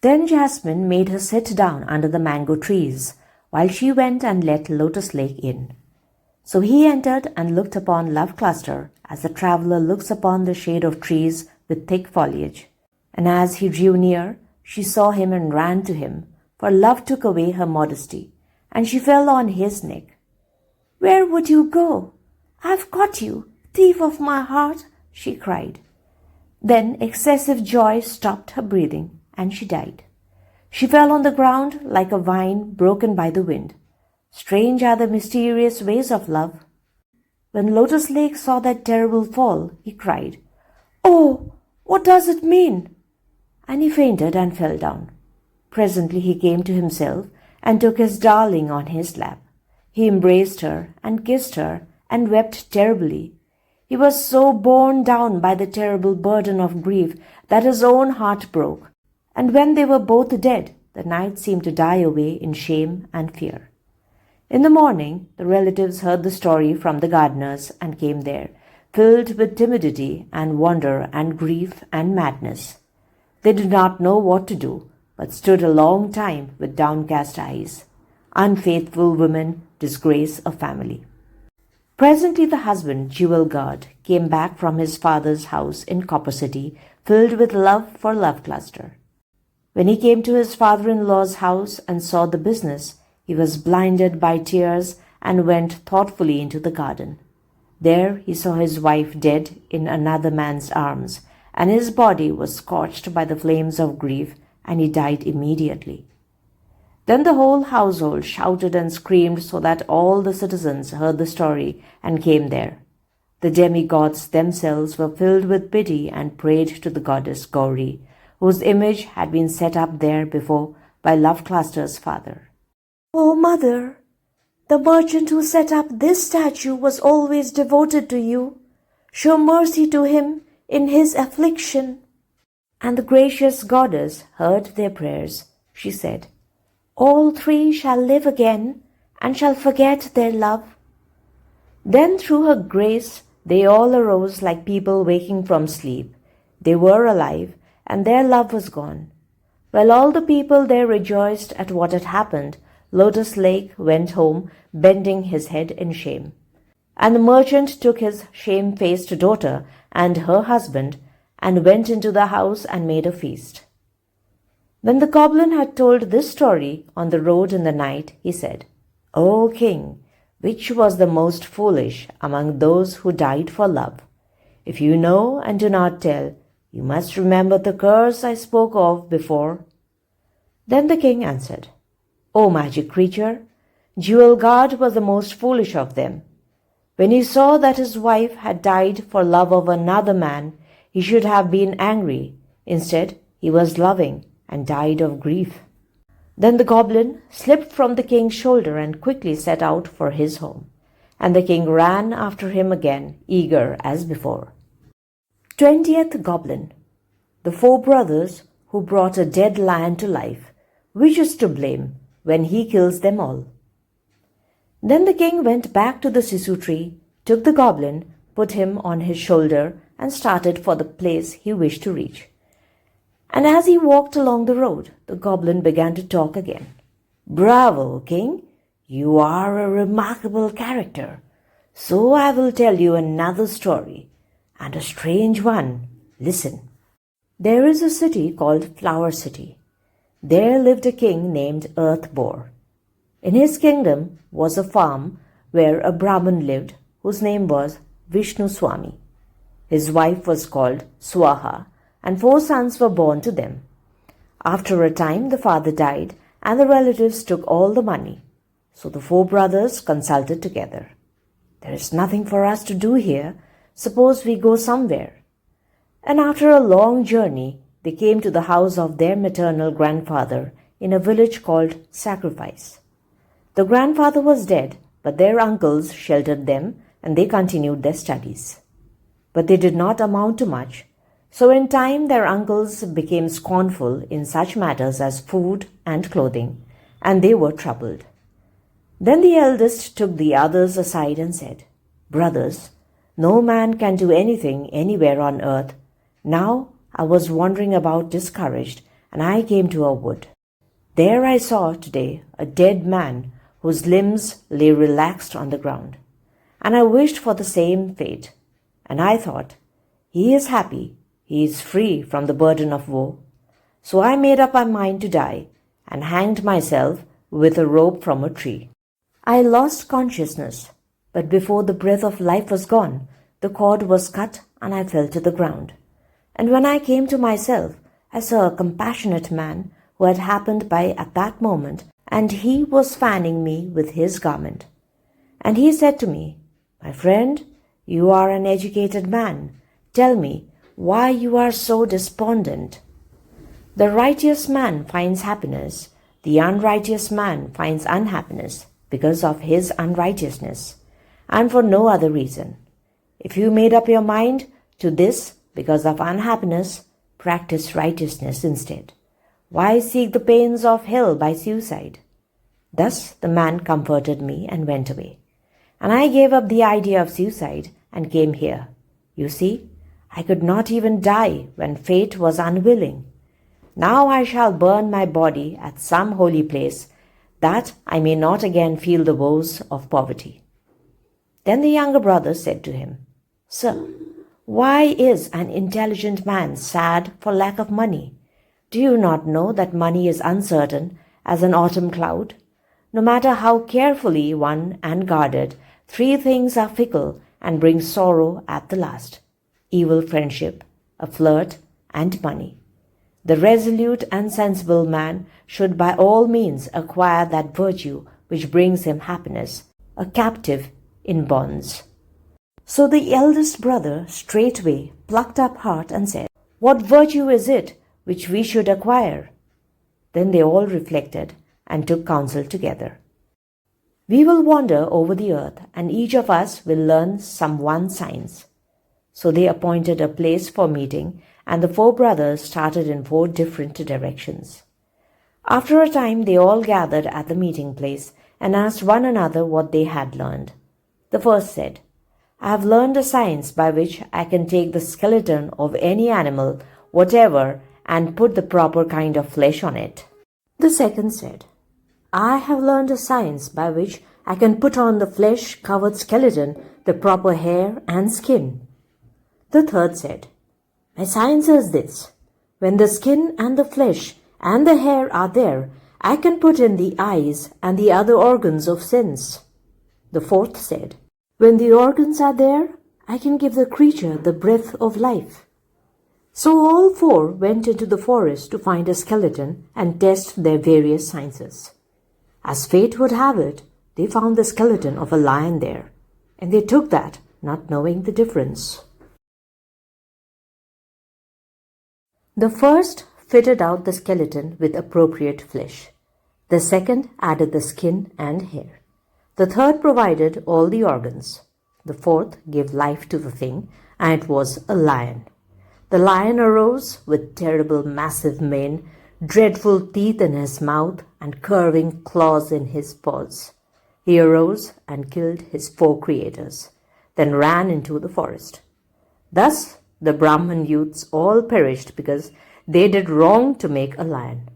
Then Jasmine made her sit down under the mango trees, while she went and let Lotus Lake in. So he entered and looked upon Love Cluster as a traveller looks upon the shade of trees with thick foliage. And as he drew near, she saw him and ran to him, for love took away her modesty, and she fell on his neck. "Where would you go? I've caught you, thief of my heart," she cried. Then excessive joy stopped her breathing, and she died. She fell on the ground like a vine broken by the wind. Strange are the mysterious ways of love. When Lotus Lake saw that terrible fall, he cried, "Oh, what does it mean?" And he fainted and fell down. Presently he came to himself and took his darling on his lap. He embraced her and kissed her and wept terribly. He was so borne down by the terrible burden of grief that his own heart broke. And when they were both dead, the night seemed to die away in shame and fear. In the morning, the relatives heard the story from the gardeners and came there, filled with timidity and wonder and grief and madness. They did not know what to do, but stood a long time with downcast eyes. Unfaithful women disgrace a family. Presently the husband, Jewel God, came back from his father's house in Copper City, filled with love for Love Cluster. When he came to his father-in-law's house and saw the business, he was blinded by tears and went thoughtfully into the garden. There he saw his wife dead in another man's arms, and his body was scorched by the flames of grief, and he died immediately. Then the whole household shouted and screamed so that all the citizens heard the story and came there. The demigods themselves were filled with pity and prayed to the goddess Gauri, whose image had been set up there before by Love Cluster's father. "O mother, the merchant who set up this statue was always devoted to you. Show mercy to him in his affliction." And the gracious goddess heard their prayers. She said, "All three shall live again and shall forget their love." Then through her grace they all arose like people waking from sleep. They were alive, and their love was gone. While all the people there rejoiced at what had happened, Lotus Lake went home, bending his head in shame. And the merchant took his shamefaced daughter and her husband and went into the house and made a feast. When the goblin had told this story on the road in the night, he said, "O king, which was the most foolish among those who died for love? If you know and do not tell, you must remember the curse I spoke of before." Then the king answered, "O magic creature, Jewel Guard was the most foolish of them. When he saw that his wife had died for love of another man, he should have been angry. Instead, he was loving and died of grief." Then the goblin slipped from the king's shoulder and quickly set out for his home. And the king ran after him again, eager as before. 20th Goblin. The four brothers who brought a dead lion to life. Which is to blame when he kills them all? Then the king went back to the sisu tree, took the goblin, put him on his shoulder, and started for the place he wished to reach. And as he walked along the road, the goblin began to talk again. "Bravo, king! You are a remarkable character. So I will tell you another story, and a strange one. Listen. There is a city called Flower City. There lived a king named Earth Boar. In his kingdom was a farm where a Brahmin lived whose name was Vishnu Swami. His wife was called Swaha, and 4 sons were born to them. After a time the father died, and the relatives took all the money. So the 4 brothers consulted together. "There is nothing for us to do here. Suppose we go somewhere." And after a long journey, they came to the house of their maternal grandfather in a village called Sacrifice. The grandfather was dead, but their uncles sheltered them, and they continued their studies. But they did not amount to much, so in time their uncles became scornful in such matters as food and clothing, and they were troubled. Then the eldest took the others aside and said, "Brothers, no man can do anything anywhere on earth. Now I was wandering about discouraged, and I came to a wood. There I saw today a dead man whose limbs lay relaxed on the ground, and I wished for the same fate. And I thought, he is happy, he is free from the burden of woe. So I made up my mind to die, and hanged myself with a rope from a tree. I lost consciousness, but before the breath of life was gone, the cord was cut and I fell to the ground. And when I came to myself, I saw a compassionate man who had happened by at that moment, and he was fanning me with his garment. And he said to me, 'My friend, you are an educated man. Tell me why you are so despondent. The righteous man finds happiness. The unrighteous man finds unhappiness because of his unrighteousness, and for no other reason. If you made up your mind to this because of unhappiness, practice righteousness instead. Why seek the pains of hell by suicide?' Thus the man comforted me and went away. And I gave up the idea of suicide and came here. You see, I could not even die when fate was unwilling. Now I shall burn my body at some holy place, that I may not again feel the woes of poverty." Then the younger brother said to him, "Sir, why is an intelligent man sad for lack of money? Do you not know that money is uncertain as an autumn cloud? No matter how carefully won and guarded, 3 things are fickle and bring sorrow at the last: evil friendship, a flirt, and money. The resolute and sensible man should by all means acquire that virtue which brings him happiness, a captive in bonds." So the eldest brother straightway plucked up heart and said, "What virtue is it which we should acquire?" Then they all reflected and took counsel together. "We will wander over the earth, and each of us will learn some one science. So they appointed a place for meeting, and the four brothers started in four different directions. After a time, they all gathered at the meeting place and asked one another what they had learned. The first said, "I have learned a science by which I can take the skeleton of any animal, whatever, and put the proper kind of flesh on it." The second said, "I have learned a science by which I can put on the flesh-covered skeleton the proper hair and skin." The third said, "My science is this: when the skin and the flesh and the hair are there, I can put in the eyes and the other organs of sense." The fourth said, "When the organs are there, I can give the creature the breath of life." So all four went into the forest to find a skeleton and test their various sciences. As fate would have it, they found the skeleton of a lion there, and they took that, not knowing the difference. The first fitted out the skeleton with appropriate flesh. The second added the skin and hair. The third provided all the organs. The fourth gave life to the thing, and it was a lion. The lion arose with terrible massive mane, dreadful teeth in his mouth, and curving claws in his paws. He arose and killed his four creators, then ran into the forest. Thus the Brahman youths all perished because they did wrong to make a lion.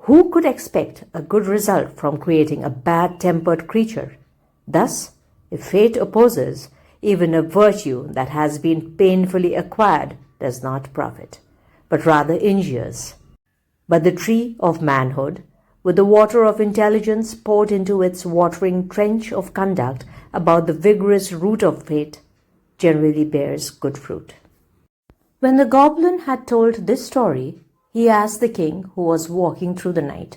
Who could expect a good result from creating a bad-tempered creature? Thus, if fate opposes, even a virtue that has been painfully acquired does not profit, but rather injures. But the tree of manhood, with the water of intelligence poured into its watering trench of conduct about the vigorous root of fate, generally bears good fruit. When the goblin had told this story, he asked the king, who was walking through the night,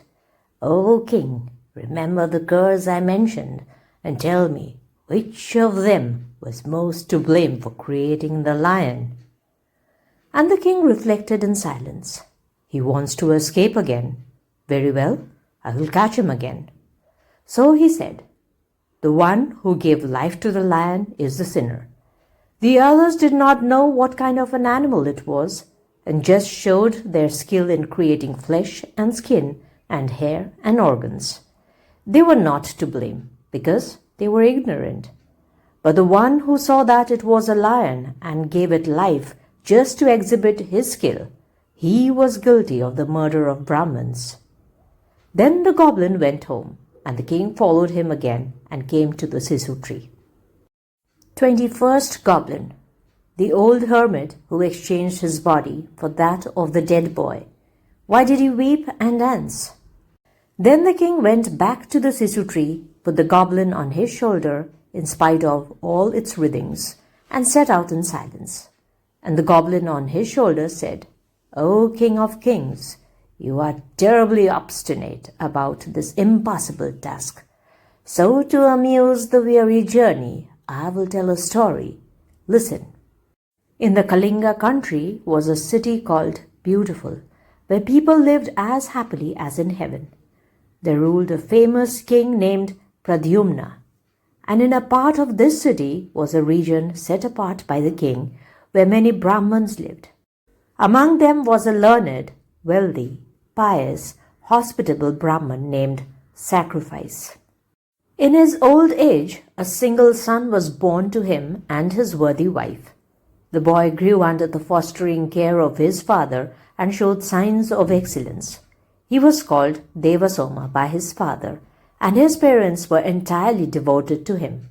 "O king, remember the curse I mentioned, and tell me which of them was most to blame for creating the lion?" And the king reflected in silence. "He wants to escape again. Very well, I will catch him again." So he said, "The one who gave life to the lion is the sinner. The others did not know what kind of an animal it was, and just showed their skill in creating flesh and skin and hair and organs. They were not to blame, because they were ignorant. But the one who saw that it was a lion and gave it life just to exhibit his skill, he was guilty of the murder of Brahmins." Then the goblin went home, and the king followed him again and came to the sisu tree. 21st Goblin. The old hermit who exchanged his body for that of the dead boy. Why did he weep and dance? Then the king went back to the sisu tree, put the goblin on his shoulder in spite of all its writhings, and set out in silence. And the goblin on his shoulder said, "O king of kings, you are terribly obstinate about this impossible task. So to amuse the weary journey, I will tell a story. Listen. In the Kalinga country was a city called Beautiful, where people lived as happily as in heaven. There ruled a famous king named Pradyumna, and in a part of this city was a region set apart by the king, where many Brahmins lived. Among them was a learned, wealthy, pious, hospitable Brahman named Sacrifice. In his old age, a single son was born to him and his worthy wife. The boy grew under the fostering care of his father and showed signs of excellence. He was called Devasoma by his father, and his parents were entirely devoted to him.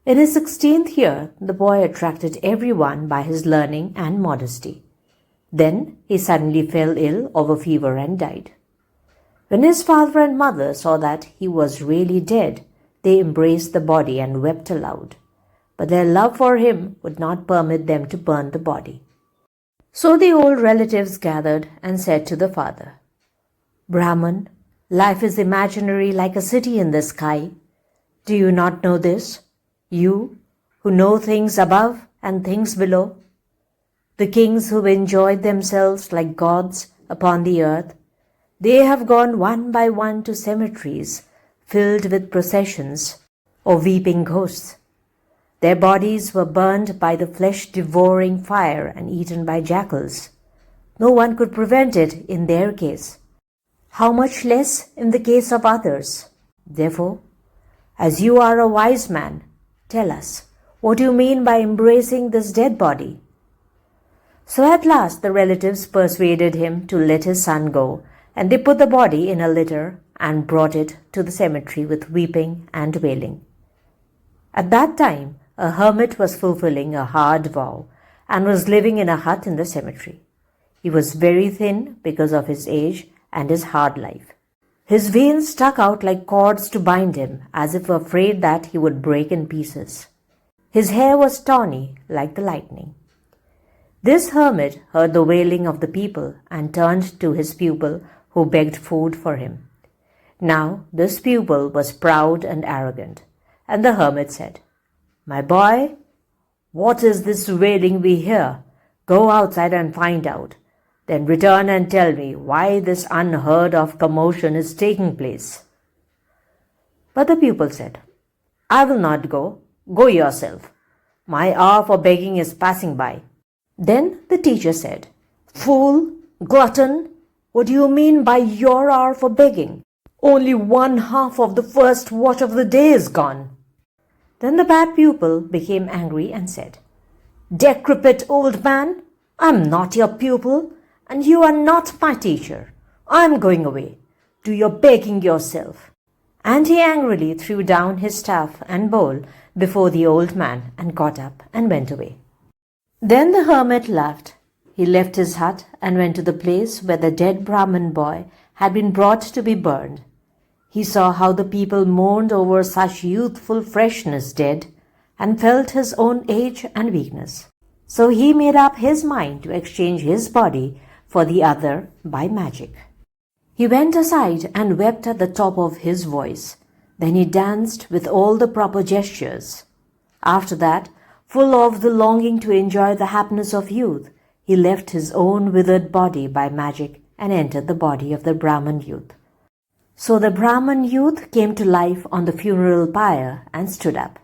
In his 16th year, the boy attracted everyone by his learning and modesty. Then he suddenly fell ill of a fever and died. When his father and mother saw that he was really dead, they embraced the body and wept aloud. But their love for him would not permit them to burn the body. So the old relatives gathered and said to the father, "Brahman, life is imaginary like a city in the sky. Do you not know this? You, who know things above and things below? The kings who enjoyed themselves like gods upon the earth, they have gone one by one to cemeteries filled with processions or weeping ghosts. Their bodies were burned by the flesh-devouring fire and eaten by jackals. No one could prevent it in their case. How much less in the case of others? Therefore, as you are a wise man, tell us, what do you mean by embracing this dead body? So at last the relatives persuaded him to let his son go, and they put the body in a litter and brought it to the cemetery with weeping and wailing. At that time, a hermit was fulfilling a hard vow and was living in a hut in the cemetery. He was very thin because of his age and his hard life. His veins stuck out like cords to bind him, as if afraid that he would break in pieces. His hair was tawny like the lightning. This hermit heard the wailing of the people and turned to his pupil, who begged food for him. Now this pupil was proud and arrogant, and the hermit said, "My boy, what is this wailing we hear? Go outside and find out. Then return and tell me why this unheard of commotion is taking place." But the pupil said, "I will not go. Go yourself. My hour for begging is passing by." Then the teacher said, "Fool, glutton, what do you mean by your hour for begging? Only 1/2 of the first watch of the day is gone." Then the bad pupil became angry and said, "Decrepit old man, I am not your pupil, and you are not my teacher. I am going away. Do your begging yourself." And he angrily threw down his staff and bowl before the old man and got up and went away. Then the hermit laughed. He left his hut and went to the place where the dead Brahmin boy had been brought to be burned. He saw how the people mourned over such youthful freshness dead, and felt his own age and weakness. So he made up his mind to exchange his body for the other by magic. He went aside and wept at the top of his voice. Then he danced with all the proper gestures. After that, full of the longing to enjoy the happiness of youth, he left his own withered body by magic and entered the body of the Brahmin youth. So the Brahmin youth came to life on the funeral pyre and stood up.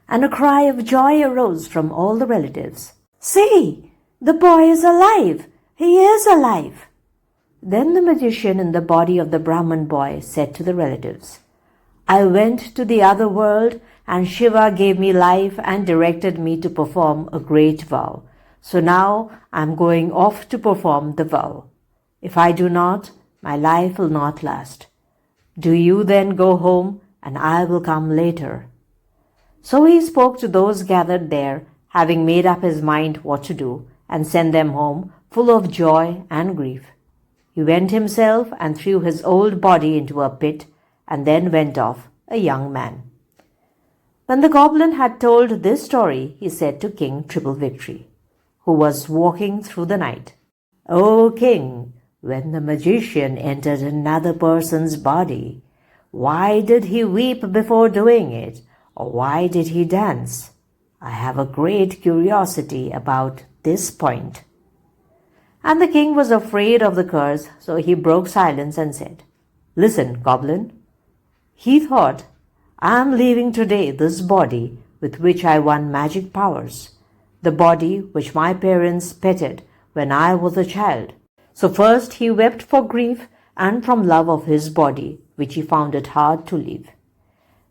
And a cry of joy arose from all the relatives. "See, the boy is alive! He is alive!" Then the magician in the body of the Brahmin boy said to the relatives, "I went to the other world, and Shiva gave me life and directed me to perform a great vow. So now I am going off to perform the vow. If I do not, my life will not last. Do you then go home, and I will come later." So he spoke to those gathered there, having made up his mind what to do, and sent them home full of joy and grief. He went himself and threw his old body into a pit, and then went off a young man. When the goblin had told this story, he said to King Triple Victory, who was walking through the night, "O king, when the magician entered another person's body, why did he weep before doing it, or why did he dance? I have a great curiosity about this point." And the king was afraid of the curse, so he broke silence and said, "Listen, goblin. He thought, I am leaving today this body with which I won magic powers, the body which my parents petted when I was a child. So first he wept for grief and from love of his body, which he found it hard to leave.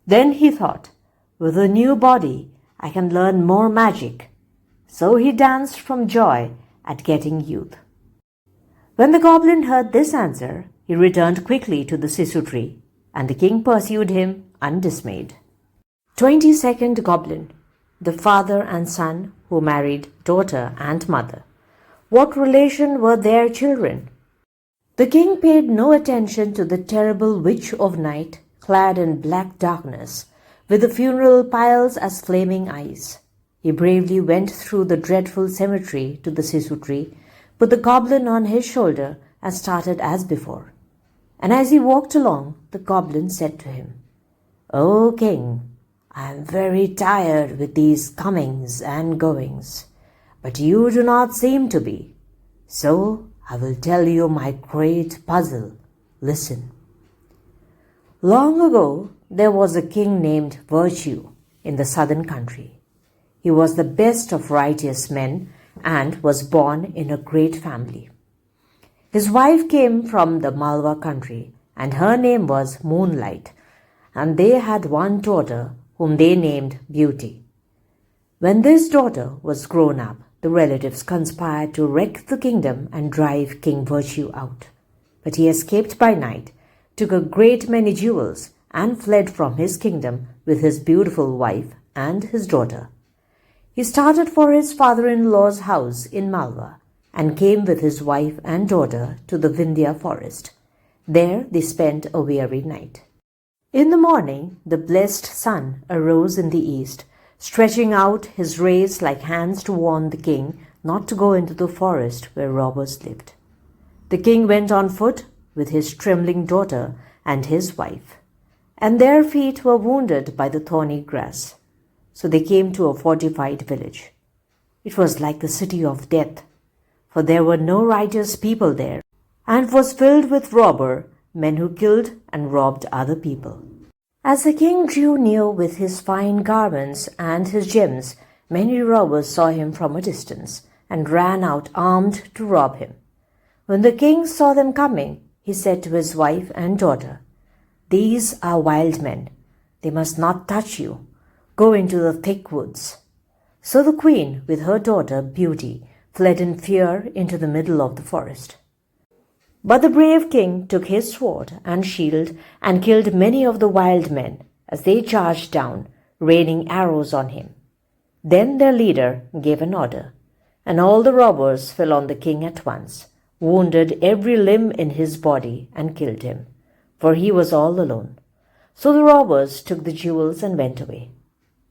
Then he thought, with a new body I can learn more magic. So he danced from joy at getting youth." When the goblin heard this answer, he returned quickly to the Sisu tree, and the king pursued him undismayed. 22nd Goblin, the father and son who married daughter and mother. What relation were their children? The king paid no attention to the terrible witch of night, clad in black darkness, with the funeral piles as flaming eyes. He bravely went through the dreadful cemetery to the Sisu tree, put the goblin on his shoulder, and started as before. And as he walked along, the goblin said to him, "O king, I am very tired with these comings and goings, but you do not seem to be. So I will tell you my great puzzle. Listen. Long ago, there was a king named Virtue in the southern country. He was the best of righteous men and was born in a great family. His wife came from the Malwa country, and her name was Moonlight, and they had one daughter whom they named Beauty. When this daughter was grown up, the relatives conspired to wreck the kingdom and drive King Virtue out. But he escaped by night, took a great many jewels, and fled from his kingdom with his beautiful wife and his daughter. He started for his father-in-law's house in Malwa and came with his wife and daughter to the Vindhya forest. There they spent a weary night. In the morning, the blessed sun arose in the east, stretching out his rays like hands to warn the king not to go into the forest where robbers lived. The king went on foot with his trembling daughter and his wife, and their feet were wounded by the thorny grass. So they came to a fortified village. It was like the city of death, for there were no righteous people there, and was filled with men who killed and robbed other people. As the king drew near with his fine garments and his gems, many robbers saw him from a distance and ran out armed to rob him. When the king saw them coming, he said to his wife and daughter, "These are wild men. They must not touch you. Go into the thick woods." So the queen, with her daughter Beauty, fled in fear into the middle of the forest. But the brave king took his sword and shield and killed many of the wild men as they charged down, raining arrows on him. Then their leader gave an order, and all the robbers fell on the king at once, wounded every limb in his body, and killed him, for he was all alone. So the robbers took the jewels and went away.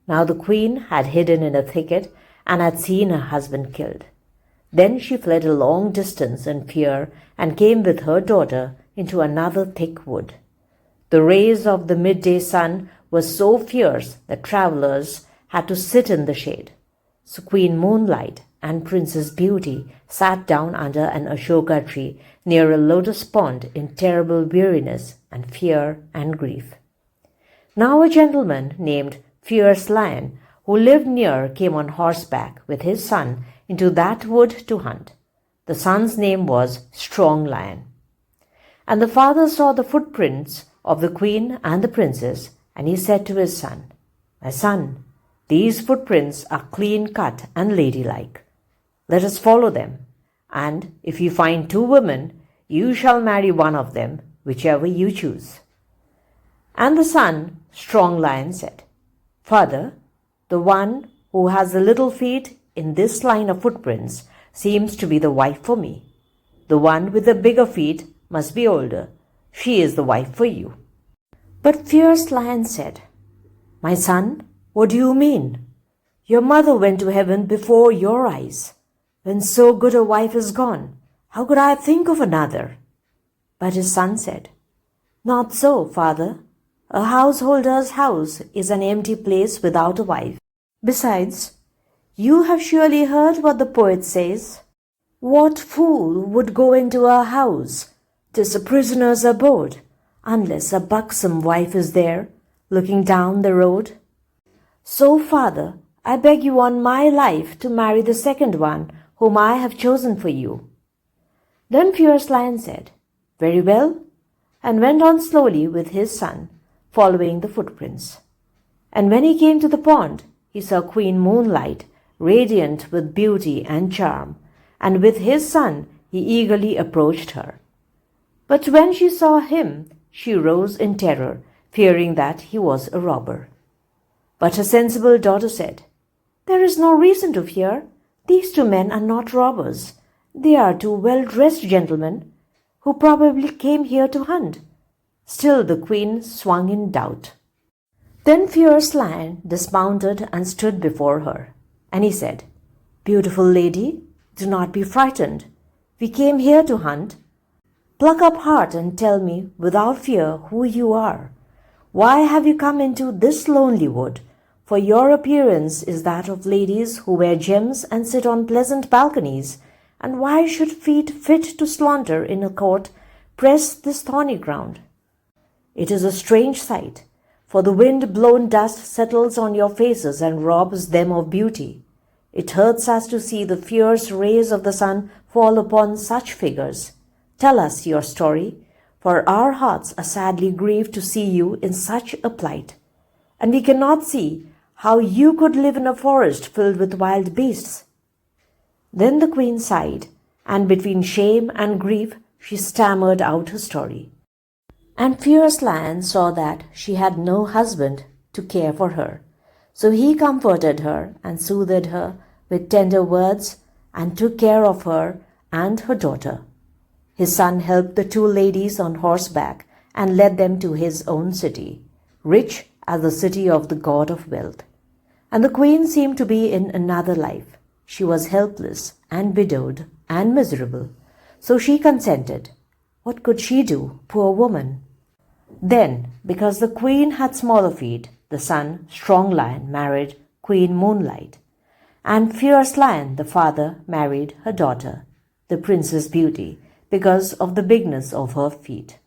Now the queen had hidden in a thicket and had seen her husband killed. Then she fled a long distance in fear and came with her daughter into another thick wood. The rays of the midday sun were so fierce that travelers had to sit in the shade. So Queen Moonlight and Princess Beauty sat down under an ashoka tree near a lotus pond in terrible weariness and fear and grief. Now a gentleman named Fierce Lion, who lived near, came on horseback with his son into that wood to hunt. The son's name was Strong Lion. And the father saw the footprints of the queen and the princess, and he said to his son, "My son, these footprints are clean-cut and ladylike. Let us follow them, and if you find 2 women, you shall marry one of them, whichever you choose." And the son, Strong Lion, said, "Father, the one who has the little feet in this line of footprints seems to be the wife for me. The one with the bigger feet must be older. She is the wife for you." But Fierce Lion said, "My son, what do you mean? Your mother went to heaven before your eyes. When so good a wife is gone, how could I think of another?" But his son said, "Not so, father. A householder's house is an empty place without a wife. Besides, you have surely heard what the poet says. What fool would go into a house? 'Tis a prisoner's abode, unless a buxom wife is there, looking down the road. So, father, I beg you on my life to marry the second one whom I have chosen for you." Then Fierce Lion said, "Very well," and went on slowly with his son, following the footprints. And when he came to the pond, he saw Queen Moonlight, radiant with beauty and charm, and with his son he eagerly approached her. But when she saw him, she rose in terror, fearing that he was a robber. But her sensible daughter said, "There is no reason to fear. These 2 men are not robbers. They are 2 well-dressed gentlemen who probably came here to hunt." Still the queen swung in doubt. Then Fierce Lion dismounted and stood before her, and he said, "Beautiful lady, do not be frightened. We came here to hunt. Pluck up heart and tell me without fear who you are. Why have you come into this lonely wood? For your appearance is that of ladies who wear gems and sit on pleasant balconies. And why should feet fit to slaughter in a court press this thorny ground? It is a strange sight, for the wind-blown dust settles on your faces and robs them of beauty. It hurts us to see the fierce rays of the sun fall upon such figures. Tell us your story, for our hearts are sadly grieved to see you in such a plight, and we cannot see how you could live in a forest filled with wild beasts." Then the queen sighed, and between shame and grief she stammered out her story. And Fierce Lion saw that she had no husband to care for her. So he comforted her and soothed her with tender words and took care of her and her daughter. His son helped the two ladies on horseback and led them to his own city, rich as the city of the god of wealth. And the queen seemed to be in another life. She was helpless and widowed and miserable. So she consented. What could she do, poor woman? Then, because the queen had smaller feet, the son, Strong Lion, married Queen Moonlight. And Fierce Lion, the father, married her daughter, the Princess Beauty, because of the bigness of her feet.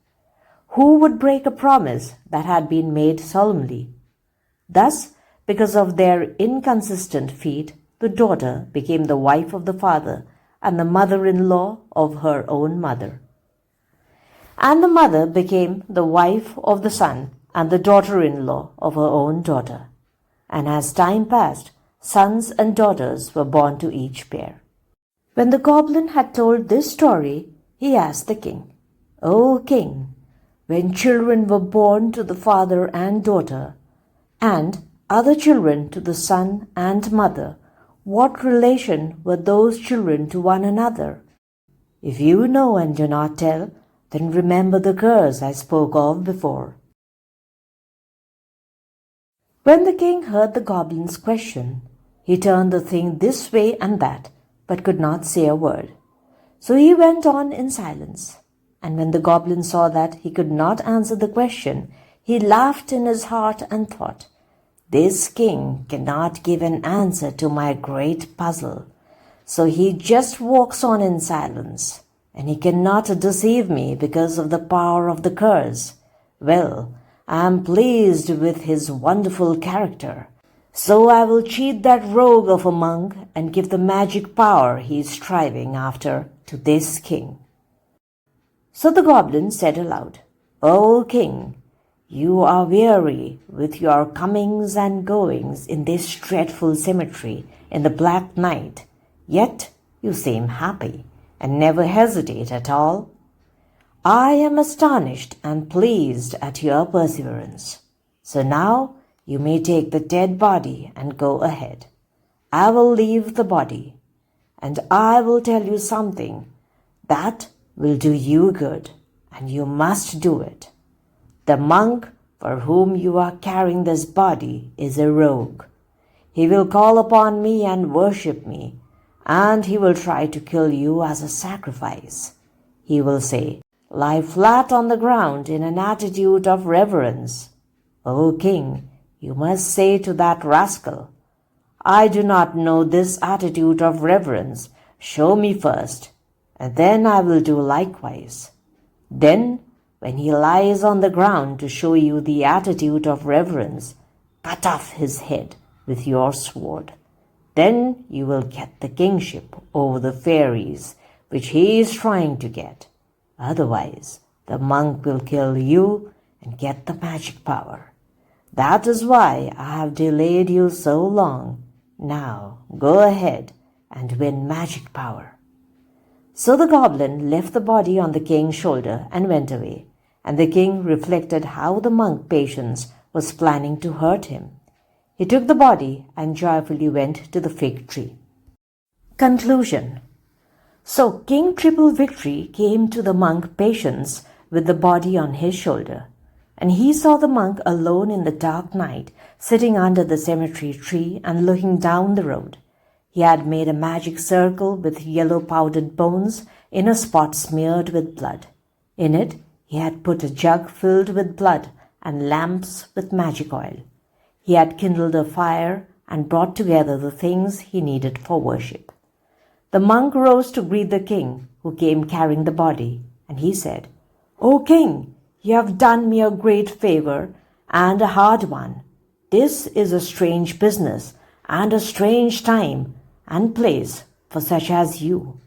Who would break a promise that had been made solemnly? Thus, because of their inconsistent feet, the daughter became the wife of the father and the mother-in-law of her own mother. And the mother became the wife of the son and the daughter-in-law of her own daughter. And as time passed, sons and daughters were born to each pair. When the goblin had told this story, he asked the king, "O king, when children were born to the father and daughter, and other children to the son and mother, what relation were those children to one another? If you know and do not tell, then remember the curse I spoke of before." When the king heard the goblin's question, he turned the thing this way and that, but could not say a word. So he went on in silence. And when the goblin saw that he could not answer the question, he laughed in his heart and thought, "This king cannot give an answer to my great puzzle. So he just walks on in silence. And he cannot deceive me because of the power of the curse. Well, I am pleased with his wonderful character. So I will cheat that rogue of a monk and give the magic power he is striving after to this king." So the goblin said aloud, "O king, you are weary with your comings and goings in this dreadful cemetery in the black night, yet you seem happy and never hesitate at all. I am astonished and pleased at your perseverance. So now you may take the dead body and go ahead. I will leave the body, and I will tell you something that will do you good, and you must do it. The monk for whom you are carrying this body is a rogue. He will call upon me and worship me, and he will try to kill you as a sacrifice. He will say, 'Lie flat on the ground in an attitude of reverence.' O king, you must say to that rascal, 'I do not know this attitude of reverence. Show me first, and then I will do likewise.' Then, when he lies on the ground to show you the attitude of reverence, cut off his head with your sword. Then you will get the kingship over the fairies, which he is trying to get. Otherwise, the monk will kill you and get the magic power. That is why I have delayed you so long. Now, go ahead and win magic power." So the goblin left the body on the king's shoulder and went away, and the king reflected how the monk Patience was planning to hurt him. He took the body and joyfully went to the fig tree. Conclusion. So King Triple Victory came to the monk Patience with the body on his shoulder, and he saw the monk alone in the dark night, sitting under the cemetery tree and looking down the road. He had made a magic circle with yellow powdered bones in a spot smeared with blood. In it he had put a jug filled with blood and lamps with magic oil. He had kindled a fire and brought together the things he needed for worship. The monk rose to greet the king, who came carrying the body, and he said, "O king, you have done me a great favor, and a hard one. This is a strange business and a strange time and place for such as you.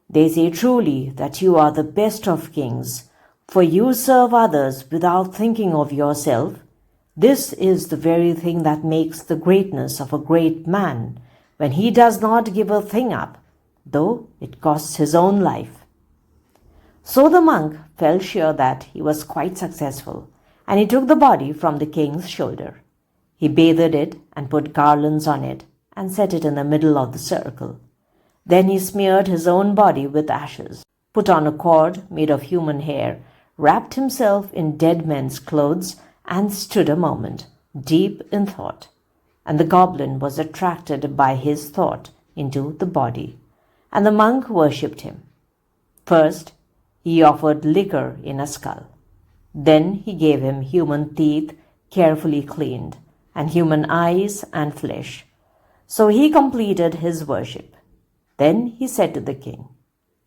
They say truly that you are the best of kings, for you serve others without thinking of yourself. This is the very thing that makes the greatness of a great man, when he does not give a thing up, though it costs his own life. So the monk felt sure that he was quite successful, and he took the body from the king's shoulder. He bathed it and put garlands on it and set it in the middle of the circle. Then he smeared his own body with ashes, put on a cord made of human hair, wrapped himself in dead men's clothes, and stood a moment, deep in thought. And the goblin was attracted by his thought into the body, and the monk worshipped him. First, he offered liquor in a skull. Then he gave him human teeth carefully cleaned, and human eyes and flesh. So he completed his worship. Then he said to the king,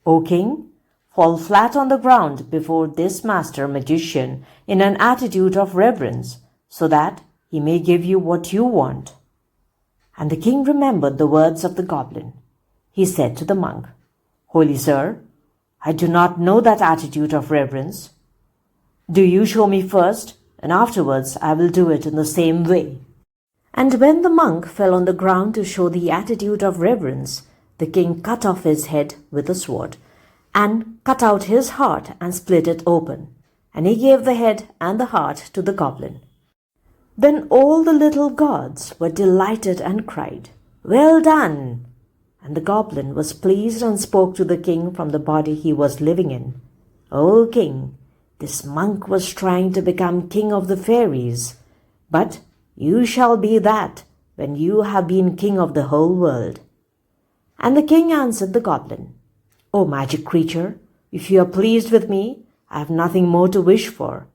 "O king, fall flat on the ground before this master magician in an attitude of reverence, so that he may give you what you want." And the king remembered the words of the goblin. He said to the monk, "Holy sir, I do not know that attitude of reverence. Do you show me first, and afterwards I will do it in the same way." And when the monk fell on the ground to show the attitude of reverence, the king cut off his head with a sword, and cut out his heart and split it open, and he gave the head and the heart to the goblin. Then all the little gods were delighted and cried, "Well done!" And the goblin was pleased and spoke to the king from the body he was living in. "O king, this monk was trying to become king of the fairies, but you shall be that when you have been king of the whole world." And the king answered the goblin, "O magic creature, if you are pleased with me, I have nothing more to wish for.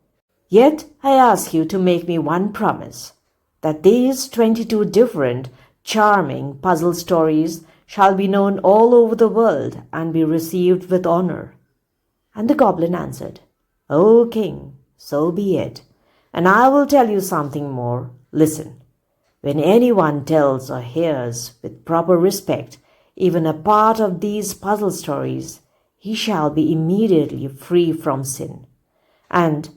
Yet I ask you to make me one promise, that these 22 different, charming puzzle stories shall be known all over the world and be received with honor." And the goblin answered, "O king, so be it. And I will tell you something more. Listen. When anyone tells or hears with proper respect even a part of these puzzle stories, he shall be immediately free from sin. And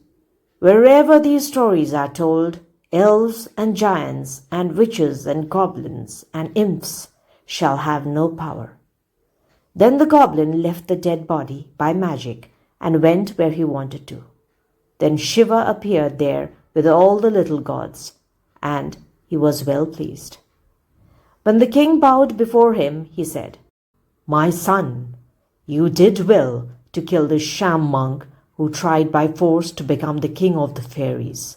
wherever these stories are told, elves and giants and witches and goblins and imps shall have no power." Then the goblin left the dead body by magic and went where he wanted to. Then Shiva appeared there with all the little gods, and he was well pleased. When the king bowed before him, he said, "My son, you did well to kill the sham monk who tried by force to become the king of the fairies.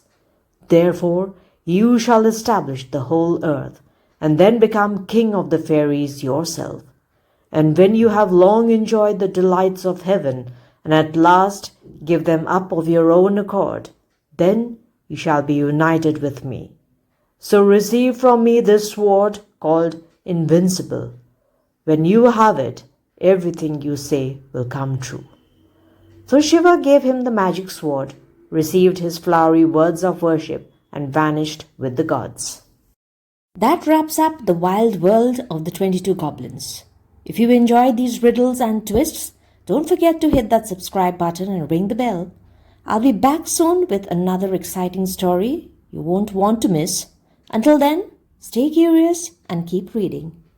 Therefore, you shall establish the whole earth, and then become king of the fairies yourself. And when you have long enjoyed the delights of heaven, and at last give them up of your own accord, then you shall be united with me. So receive from me this sword called Invincible. When you have it, everything you say will come true." So Shiva gave him the magic sword, received his flowery words of worship, and vanished with the gods. That wraps up the wild world of the 22 goblins. If you enjoyed these riddles and twists, don't forget to hit that subscribe button and ring the bell. I'll be back soon with another exciting story you won't want to miss. Until then, stay curious and keep reading.